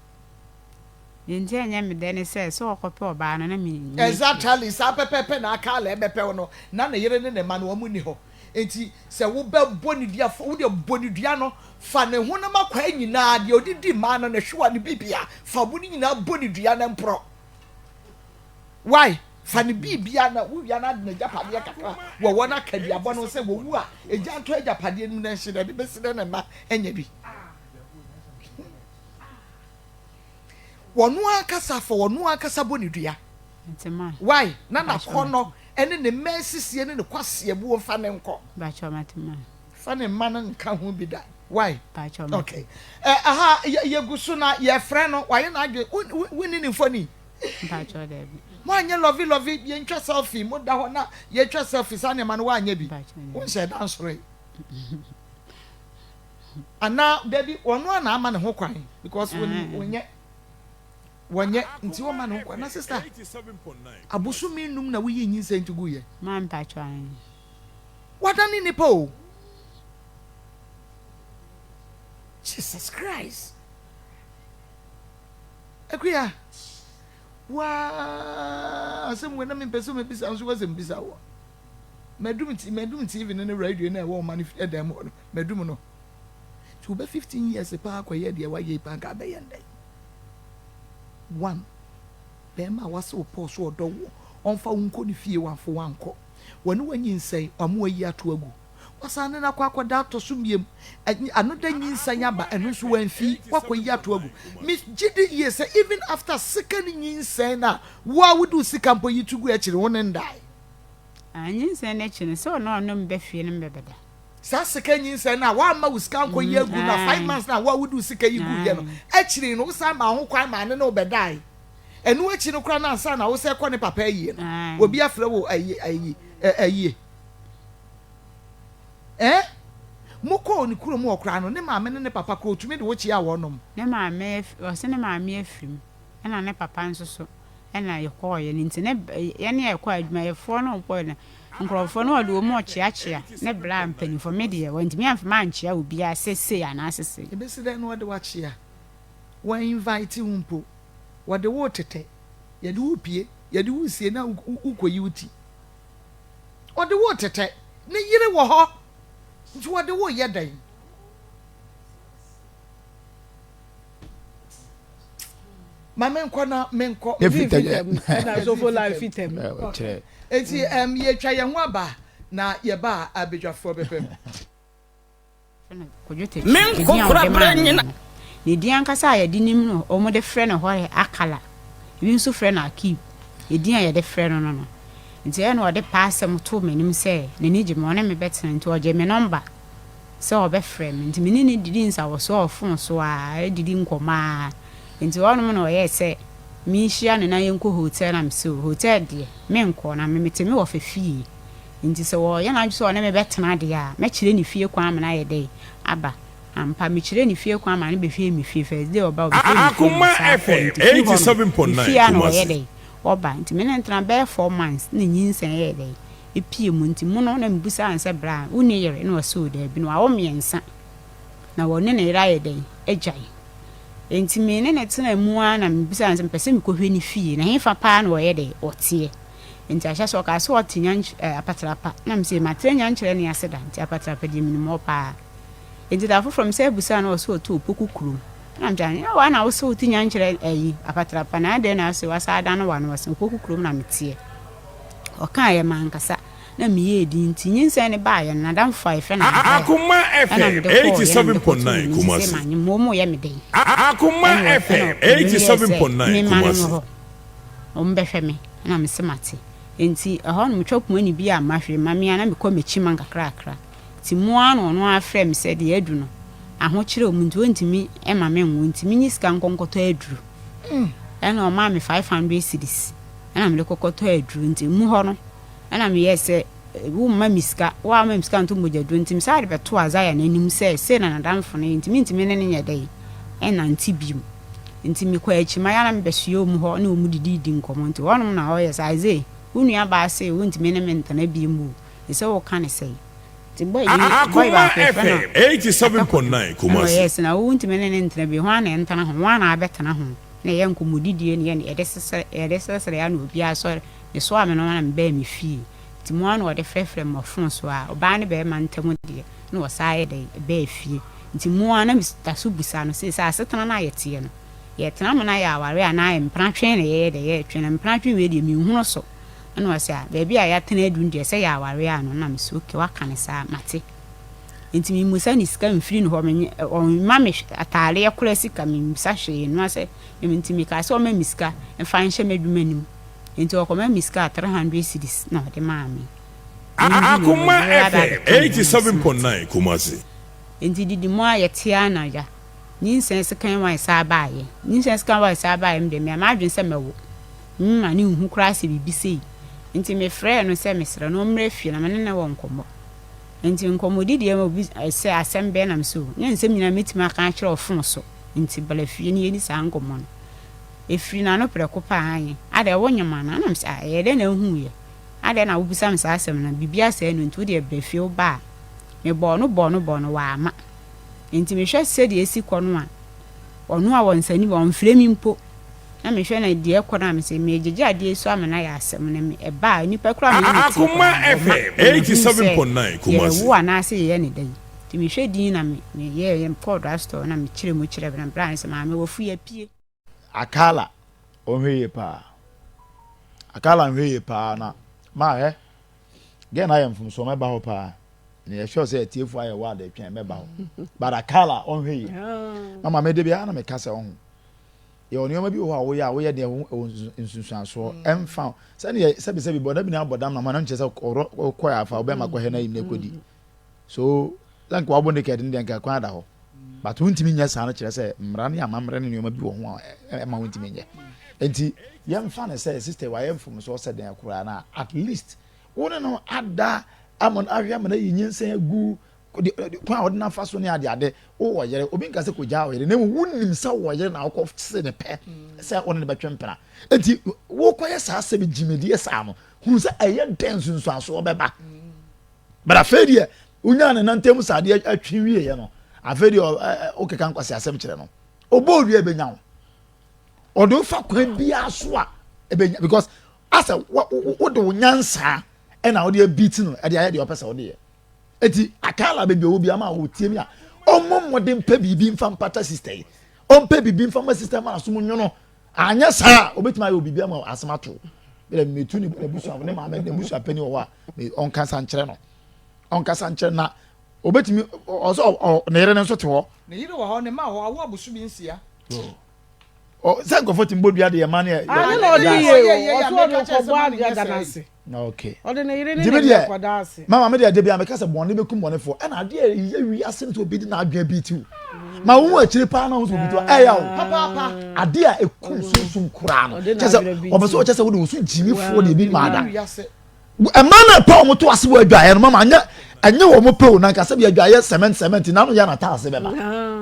nti enya me de ne say so okope oba no na me exactly sa pepepe na akala ebepe no na ne yire ne ma no amu ni ho enti se wo be boni dia wo de boni dua no fa ne ho na makwa nyina de odidi ma no na hwewa ne bibia fa boni nyina boni dua na mpro why fa ne bibia na wo wia na de na japade kakra wo wona kadiabo no se wo wu a eja nto japade nu na hye de be se na ma enya bi wonu akasa fo wonu akasa boni dua ntima why na na kono ene ne mesisie ne kwase bu fa ne nko ba chomatima fa ne man nka ho bi da why ba choma okay aha ye gusu na ye frɛ no waye na adwe wini ni foni ba cho de bi mo anye lovey ye ntwa selfie mo da ho na ye twa selfie sa ne man wa anye bi won she dan sore ana baby wonu na ama ne ho kwan because wonye nti wo ma no kwa na sister abusumi num na wuyi nyinse ntugu ye man pa twan wadani ni po Jesus Christ akuya wa asem we na me peso me bisa nso wasem bisa wo medum TV ne radio na wo man edem medum no to be 15 years pa akoye de wa ye pa ka be yende one bema wase opo so odo wo onfa unko ni fie wanfo wanko woni wanyi nsai omo ayi ato agu osane na kwa da to so miem anoda nyinsa yaba eno so wanfi kwa yi ato agu mi gidi ye say even after second nyinsa na wa would sika mpo yitugu e kire won ndai nyinsa na kire so no no mbe fie no mbebeda sa second nyinsa na wa ma usika nko yi agu na 5 months na wa would sika yi gu ye no e kire no sa ma ho kwan ma ne no bedai enu echi no kra na ansa na wo se kwa ne papa yi no obi afre wo ayi moko ni kuro mu okra no ne maame ne papa ko tumi de wo chia wo nom ne maame o se ne maame afrim na ne papa nso so na ye ko ye ni ntine ye ne ye ko adwuma ye fo no po ne nkrofo no de wo mu chia ne bra mpani fo me de ye wanti me amfa ma nchia obi a sese ana sese e be se de no de wa chia wa invite umpo wa de wo tete ye de wo pie ye de wo sie na ukoyi uti o de wo tete ne yire wo ho nti wo de wo ye dan ma menko na menko na so for life fitem eti ye twa ye ho aba na ye ba abedwafo bepem menko kura branyina ne dian kasa ya dinim no o mo de frɛ no hore akala bi nso frɛ no akib e dian ya de frɛ no no nti ya no de paasem to menim sɛ ne ni gye me one me betena nti o gye me number sɛ o be frɛ me nti me ni didi nsa wo so ofon so a didi nkoma nti wono no ye sɛ mi hia ne na yenko hotel na me so hotel de me nko na me metemi wo fefie nti sɛ wo ya na so one me betena de a me kyire ni fie kwa me na ye de aba ampa me kyire ni fie kwa ma ne be fie mi fie first day oba obi Akuma FM 87.9 oba nti me ntra be 4 months na nyinsen ye dey epie mu nti mu no na mbusa anse bra uni yere na waso da bi no awo miensa na wone na ira ye dey agyan nti me ne tena mu na mbusa anse pese me kohwe ni fie na hefa pa na ye dey otie nti ahya so ka so otinya apatrapa na mse matrenya nkyere ne aseda nti apatrapa di minimo pa nti da from say busa na so to pokukuru na mjani wa na so otinya nkyere ayi apatrapa na de na so wasa ada no wa no wasa pokukuru na metie o kan ye mankasa na me ye di nti nyinsa ne ba ye na dan 5 na Akuma FM 87.9 Kumasi manyi momo ye me den Akuma FM 87.9 Kumasi o mbehwe me na me semate nti ho no metwapu ani bi a mahwe mamia na me kɔ mechi man kakra ti mua no afrɛ me sɛ de adu no aho kyerɛ mu nti wontimi e ma me nwo ntimi nyi sika nkonkɔtɔ aduru ɛna o ma me 500 cedis ɛna me kokɔtɔ aduru nti mu hɔ no ɛna me yɛ sɛ wo ma miska wa ma miska nto mogya duru nti sa de beto azaya na anim sɛ na nadamfo no ntimi ne ne nyɛ dai ɛna nti biom nti me kɔ akyi ma ya na me bɛsuo mu hɔ na o mu didi nkɔmɔ nti wɔnom na ɔyɛ sɛ azai unua ba sɛ wontimi ne mentana bi mu ɛsɛ wo ka ne sɛ boy FM 87.9 Kumasi yes na wontimi ne ntana bi ho ana ntana ho ana abetana ho na ye nkomodidie ne ye ne edesesere ya no obi asɔre ne so ame no na mba mi fie ti mo ana ɔde frɛfrɛ mo fon so a oba ne be ma ntam de na wɔsae de be fie nti mo ana mi taso busa no sɛ asetana na yɛte no yɛtena mo na yɛ aware ana yɛ mpratwe ne yɛ de yɛ twene mpratwe we de mi hu so ana wasa baby a yatena adun de sɛ yɛ aware ano na me so ke waka ne sa mate enti mi musa ni sika mfiri no hɔ me ma me atare yakora sika me musa hwee no sɛ enti mi ka sɛ o ma miska mfa nhyɛ madwuma nim enti o kɔma miska 300 cedis na de ma me Akuma FM 87.9 Kumasi enti didi mo ayete ana ya nyinsen sika wan sa baaye nyinsen sika wan sa baaye me de me ma adwen sɛ mewo ma ne hu kura sɛ bibi sei nti me frɛ no sɛ mesra no mmerɛ fie na me ne wɔ nkɔmmɔ nti nkɔmmɔdi deɛ ma obi sɛ asɛm bɛ nam so ne nsɛm nyina metima ka kyerɛ ɔfon so nti bala fie ne yɛni saa nkɔmmɔ no efiri na no prɛko pa anye ade wo nyama na nam sɛ ɛyɛ dɛ na hu yɛ ade na wobisa me saa asɛm na bibi asɛ no nti wo de brɛ fie wo ba me bɔ no wa ama nti me hwɛ sɛ de esi kɔ no a ɔno a wɔ nsani wɔ mfrɛ mi mpo na me hwɛ na die kɔ na me sɛ me gyegya die so amana ya asɛm na me ɛba nipa kura me Akuma FM 87.9 Kumasi wo ana sɛ yɛ ne dai ti me hwɛ din na me yɛ powder store na me kyerɛ mu kyerɛ bra bra sɛ ma me wo fu ya pie akala onhwe pa na ma ge na yɛ mfum so ma ba ho pa ne sure say TF aye wa da twen meba ho but Akala on hwe mama me de bia na me kasa on ye oni oma bi ho a wo ye de nsunsuaso emfa se ne se bi boda bi na bodam na ma na nche se ko ya fa obe makọ he na yim na kodi so lank wa bonde ke de nka kwa da ho but wontimi nya sa na kire se mra ne amamre ne oma bi wo ho e ma wontimi nya enti yemfa ne se sister wa yemfum so se den akura na at least wona no ada amon ahwe amana yinyensen agu kwa odina faso ne ade wo wo yere obi nka se ko ja wo yere na wunim sa wo yere na akọ se ne pe se wona ne betwempena enti wo koye sa asem jimedi sa no hu se eye densu nso aso obeba but afedie unya ne nantem sa ade atwi wie ye no afedie o keka nkwase asem kire no obo wie benya wo odo fa kwan bia so a ebenya because asa wo do nyansa ena wo de beat no e de aye de opesa wo de eti Akala be obi ama wo tie mi a ommode mpa bibi mfa mpata sister yi ompa bibi mfa ma sister ma asom nwono anya sa obetima aye obibi ama asemato be metu ni busu ne ma me busu apani wo a me onka sankyere no onka sankyere na obetimi oso ne yere ne nso te ho ne yire wo ho ne ma ho awo abusu bi nsia Sanko foti mbodua de yamane ya. No ye. Oso no ko bwa dia danase. Okay. Ode na yire ne ko danase. Mama me de bia me kasa bone bekum bone fo. E na de ye wi asem to obi di na adwa bi ti. Ma wo akire pa na wo so bi to. E ya wo. Papa. Ade a ekum sunsun kura no. Chese obeso o chese wo de so jimi fo de bi ma da. E ma na pa o mo to ase wo adwa ye no mama anya wo mo pe o na kasa bi adwa ye cement na no ya na ta ase be ba.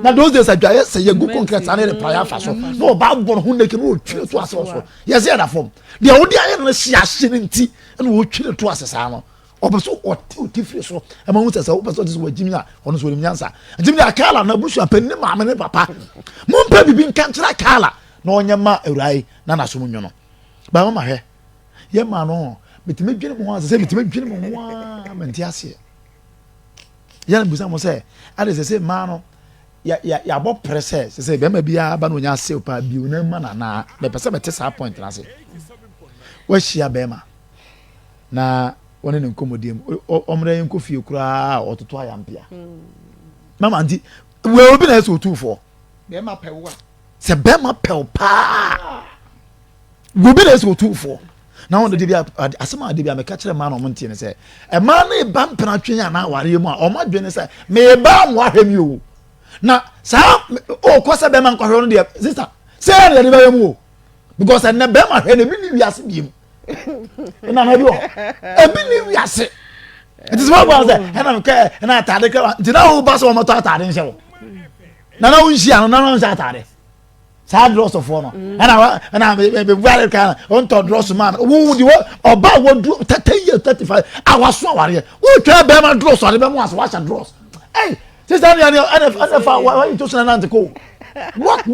Na those days adwa ye se ye gu concrete ane de prayer fa so. No ba bon hu ne ke no twi to ase so. Yes ya da form. De o de aye no hia hye nti na wo twi to ase sa no. Obeso o ti free so. E ma hu se obeso dis wo jimi a ono so nyansa. Jimi Akala na busu apani ne ma ne papa. Mo mpa bibi nka kira Akala na onyema awurai na so nwono. Ba mama hwe. Ye ma no bitime dwene mo se bitime dwene mo wa menti ase. Yana busa mo se ade se ma no ya bo presse se be ma bia ba no nya se pa bi una ma na be pese be te sa point na se wa hia be ma na woni ne nkomodiem omre yen kofie kura ototo ayampia mama anti we obi na so tufo be ma pewa se be ma pew pa we bi na so tufo na won de bia asema de bia me ka kire ma no montie ne se e ma na e ba mpena twenya na aware mu a o ma dwene se me ba mo ahwemi o na sa o ko se be ma nkwa hwe no de sister se ya de ba mu because na be ma hwe ne bi ni wiase bi mu na na bi o e bi ni wiase it is what was that na nke na atade ka ti na o ba so mo to atade nse wo na wo nsi ano na no nse atade sad loss of honor and be very kind on to dross man wo di oba wo 30 years 35 awaso aware wo twa be man dross ade be mo as wacha dross hey sister and why you just na ko what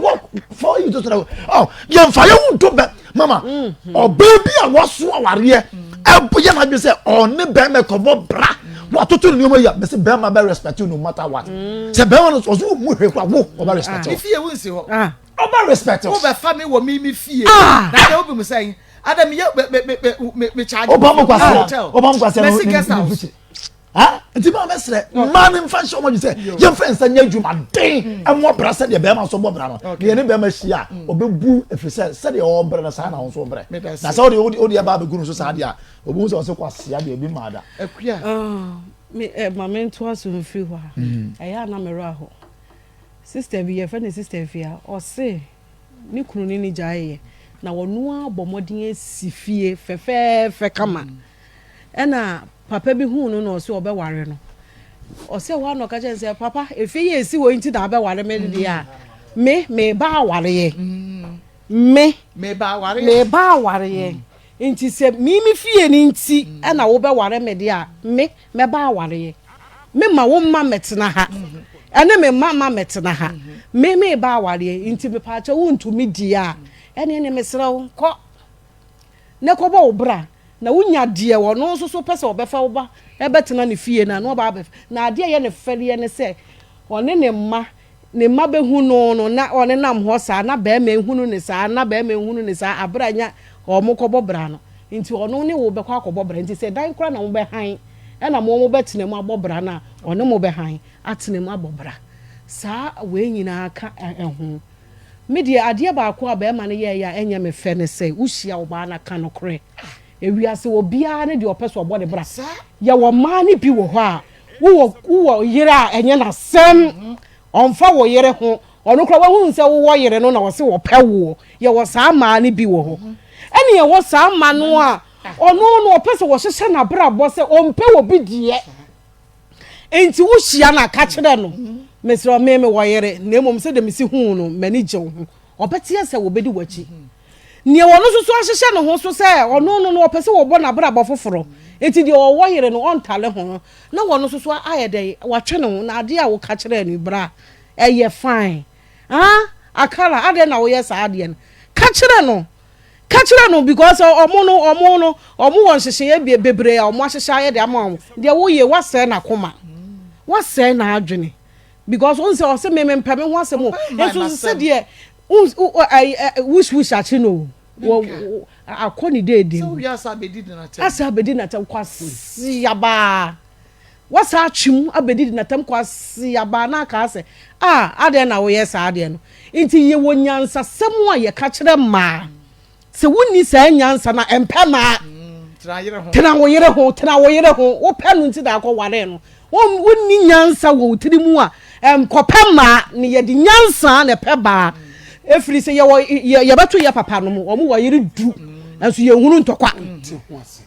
for you just oh you fire won to be mama o baby awaso aware e boye na be say on ne be me ko bra what to you ya be say be ma be respect you no matter what say be man so mu hwe kwa wo o be respect if you won say ho Oba respect us. Oba family wo mi fie. Na dey obi mu say, Adam ye me charge. Oba mo kwase. Oba mo kwase. Messi guest house. Ha? Nti ma mesre. Man in fan show mo say, ye friends anya djuma den. E mo bra say de be ma so bo bra no. Ye ne be ma hia, obebu efrise say de o bra na say na so bra. Na say o de ba be gunu so say de a, obu so kwase ya de bi ma da. Akua. Me mama nto aso free ho ha. Eya na me ra ho. Sister bi ye friend sister fia o se ni kunu ni jaye na wonu abomodin asifie fefe kama ena papa bi hu no no se obeware no o se wa no ka chense papa efe ye esi wo nti da abeware me de ya me ba ware ye me ba ware ye nti se mi fie ni nti ena wo beware me de ya me ba ware ye me ma wo ma metena ha ene me mama metena ha me ba ware nti me pa cha wontumi dia ene me srew ko ne ko bo bra na wonya die wo no so pese obefa wo ba e betena ne fie na no ba na ade ye ne fere ne se one ne ma be hu no na one nam ho sa na ba ma ehunu ne sa na ba ma ehunu ne sa abranya o mo ko bo bra no nti ono ne wo be kwa ko bo bra nti se dan kra na wo be han ɛna mo bɛtena mu abɔbra na ɔne mo bɛhan atena mu abɔbra saa we nyina ka ɛho me de adeɛ baako a bɛma no yɛ ya ɛnyɛ me fɛ ne sɛ wohia wo ba na ka no korɛ ewiase obiara ne de ɔpɛ so ɔbɔ ne bra ya wo ma ne bi wo hɔ a wo yere a ɛnyɛ na sɛm ɔmfa wo yere ho ɔno kora wahu sɛ wo yere no na wo se wo pɛ wo ya wo saa ma ne bi wo hɔ ɛne yɛ wo saa ma no a ɔno no ɔpɛ sɛ wo hyehyɛ na bra bɔ sɛ ɔmpɛ wo bi die enti wo hia na ka kyerɛ no mesro me wo yere na emom sɛ de mesi hu no mani gye wo ho ɔbɛte sɛ wo bedi wachi ne wɔno so ahyehyɛ ne ho so sɛ ɔno no ɔpɛ sɛ wo bɔ na bra bɔ foforo enti de ɔwɔ yere no ɔntale ho na wɔno so ayɛ dɛ watwe ne ho na ade a wo ka kyerɛ no bra ɛyɛ fine akala ade na wo yɛ saa ade no ka kyerɛ no because ɔmo wɔ nhyehyɛ bebree a ɔmo ahyehyɛ ayɛ de ama ɔmo de wo ye wasɛ na koma wasɛ na adwene because on say ɔsɛ me mpɛ me ho asɛm o enso sɛ de wish achi no akɔni deede so ya sa abedi na tem kwasi yaba wasa atwim abedi na tem kwasi yaba na ka sɛ ade na wo yɛ saa ade no nti ye wonyansa sɛm a ye ka kyerɛ ma sɛ wonni saa nyansa na empɛ ma tena wo yere ho wo pɛ no nti da akɔ ware no wonni nyansa wo tiri mu a kɔpɛ ma ne ye di nyansa na pɛ ba efiri sɛ ye bɛto ye papa no mu ɔmo wɔ yere du enso ye hunu ntɔkwa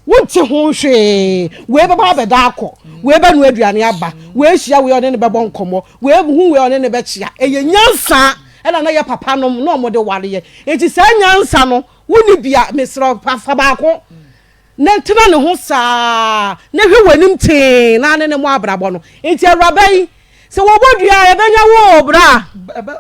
wonte ho hwe we bɛba bɛda akɔ we bɛ no aduane aba we hyia we ɔne ne bɛbɔ nkɔmɔ we hu we ɔne ne bɛkyia eye nyansa ɛna na ye papa no na ɔmo de ware ye enti saa nyansa no woni bia mesro fa baako na tena ne ho saa na hwe wanim tee na ne mo abrabɔ no enti awurabai sɛ wobodua ebenya wo bra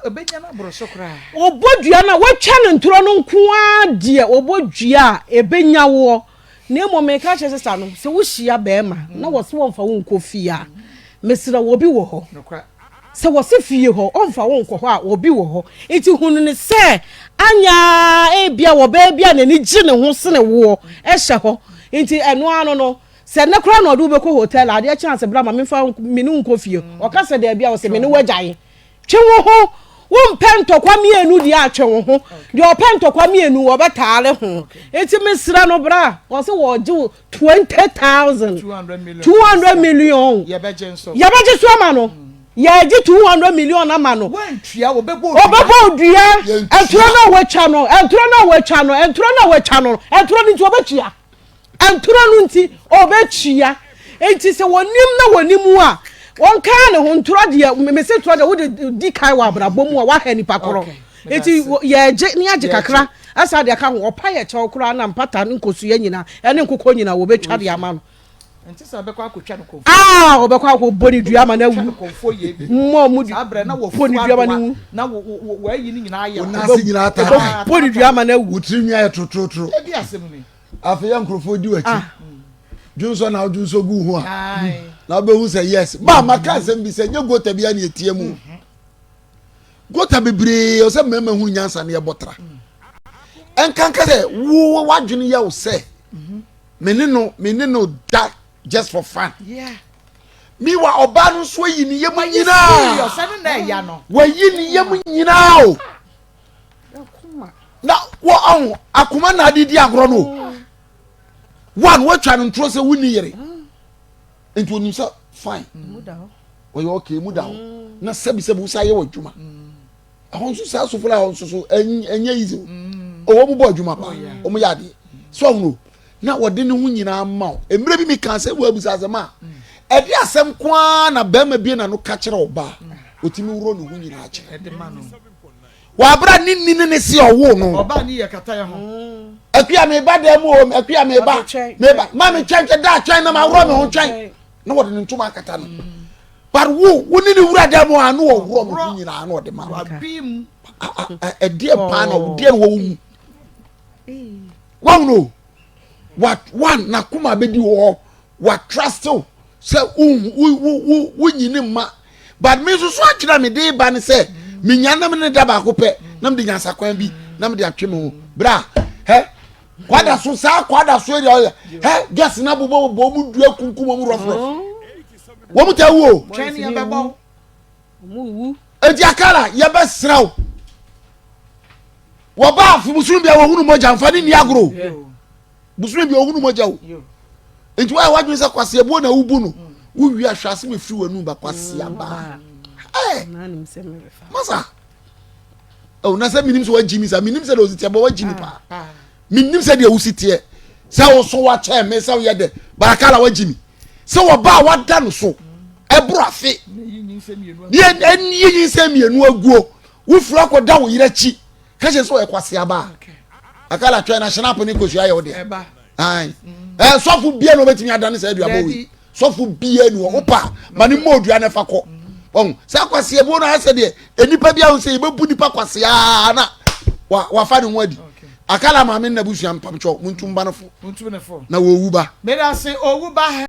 ebenya na borosho kra obodua na watwa ne ntoro no nko a de obodua ebenya wo na mo me ka kyerɛ sesa no sɛ wo hyia bɛɛma na wo se wonfa wo nkɔ fie a mesira wo bi wo hɔ sɛ wo se fie hɔ onfa wo nkɔ hɔ a wo bi wo hɔ enti hunu ne sɛ anya ebia wo ba bia na ni gye ne ho se ne wo ɛhyɛ hɔ enti ɛno ano no sɛ ne kora na ɔdo bɛkɔ hotel ade a chance bra ma memfa menu nkɔ fie ɔka sɛ da bia wo sɛ menu wagyae twe wo ho wo mpɛntɔkwa mienu di atwe wo ho de ɔpɛntɔkwa mienu wo bɛtaale ho enti mesira no bra wo se wo gye 20,000 200 million ye bɛgye so ama no ye gye 200 million ama no wantua wo bɛbɔ dua entro na watwa no entro ni nti obɛtua entro no nti obɛtua enti sɛ wonim a won ka ne ho ntoro de me se toro de wo de di kai wa brabɔ mu a wa ha nipa koro enti ye je ne age kakra asa de ka ho opa ye chew koro na mpata nkosu ya nyina ene nkokɔ nyina wo betwa de ama no enti sɛ bɛkɔ akotwa no kɔfo obɛkɔ akɔ boni dua ama na wu kɔfo ye bi mu di abrɛ na wo boni dua ama na wu na wo ayi ni nyina ayɛ nasi nyina ata boni dua ama na wu wutiri nwa trotro ebi asɛm ni afeya nkrofo di wachi junso na junso gu ho a na be hu say yes ba maka asem bi say nye gota bia na etie mu gota bebre o say mema hu nyansa na ye botra enkanka say wo wadwene ye o say me ne no that just for fun mi wa oba no so yi ni yem nyina yo say na ya no wa yi ni yem nyina o na wo on akoma na adidi agro no one what try to trust wuni yere into onim say fine muda o yo okay muda na sabi usa ye wadwuma ahon so sa so fula ahon so enye easy o wo bo adwuma pa o mo yade so no na wode ne hu nyina ma emre bi mi kan say wo abusa asema e di asem kwa na ba ma bi na no ka kire oba otimi wuro ne hu nyina a kire e de ma no wa bra ni ne si owo no oba ni ye kata ya ho akua me ba dem o akua me ba ma me twenke da twen na ma wuro me ho twen na wode ne ntoma akata no but wo ni ne wura dem a no wuro me nyina na wode ma abim e die pa na wo die wo wu no what one na kuma be di wo what trust say wo nyini ma but me so akira me de ba ne say me nyanam ne da ba ko pe na me de nyansa kwan bi na me de atwe me ho bra he kwada so sa kwada so area gas na bobo mu dua kunkum mu rofro wo mu ta wo twani ya bebo mu enti akala ye be sraw wo ba afu musulum bia wo hunu moja mfani ni agro musulum bia wo hunu moja wo enti wa wadwe se kwase ebo na wubu no wo wi ahwase me firi wanu ba kwase aba na nim se me refa masa oh na se minim so wa jimi sa minim se do sitie bo wa jimi pa minim se de wusitie se wo so wa che me se wo ye de barakala wa jimi se wo ba wa da no so ebro afi yin se mienu aguo wo firi akoda wo yira chi ka je so e kwase aba akala twa na snap ni ko hua ye wo de eba ai sofu bia no betimi adane se aduabo wi sofu bia nu opa mani modua na fa ko on sa kwase ebo no ase de enipa bia wo se yebebu nipa kwase na wa fa ne wadi akala ma me na busuam pamcho muntumba no fo muntumba no fo na wo wuba me da se owu ba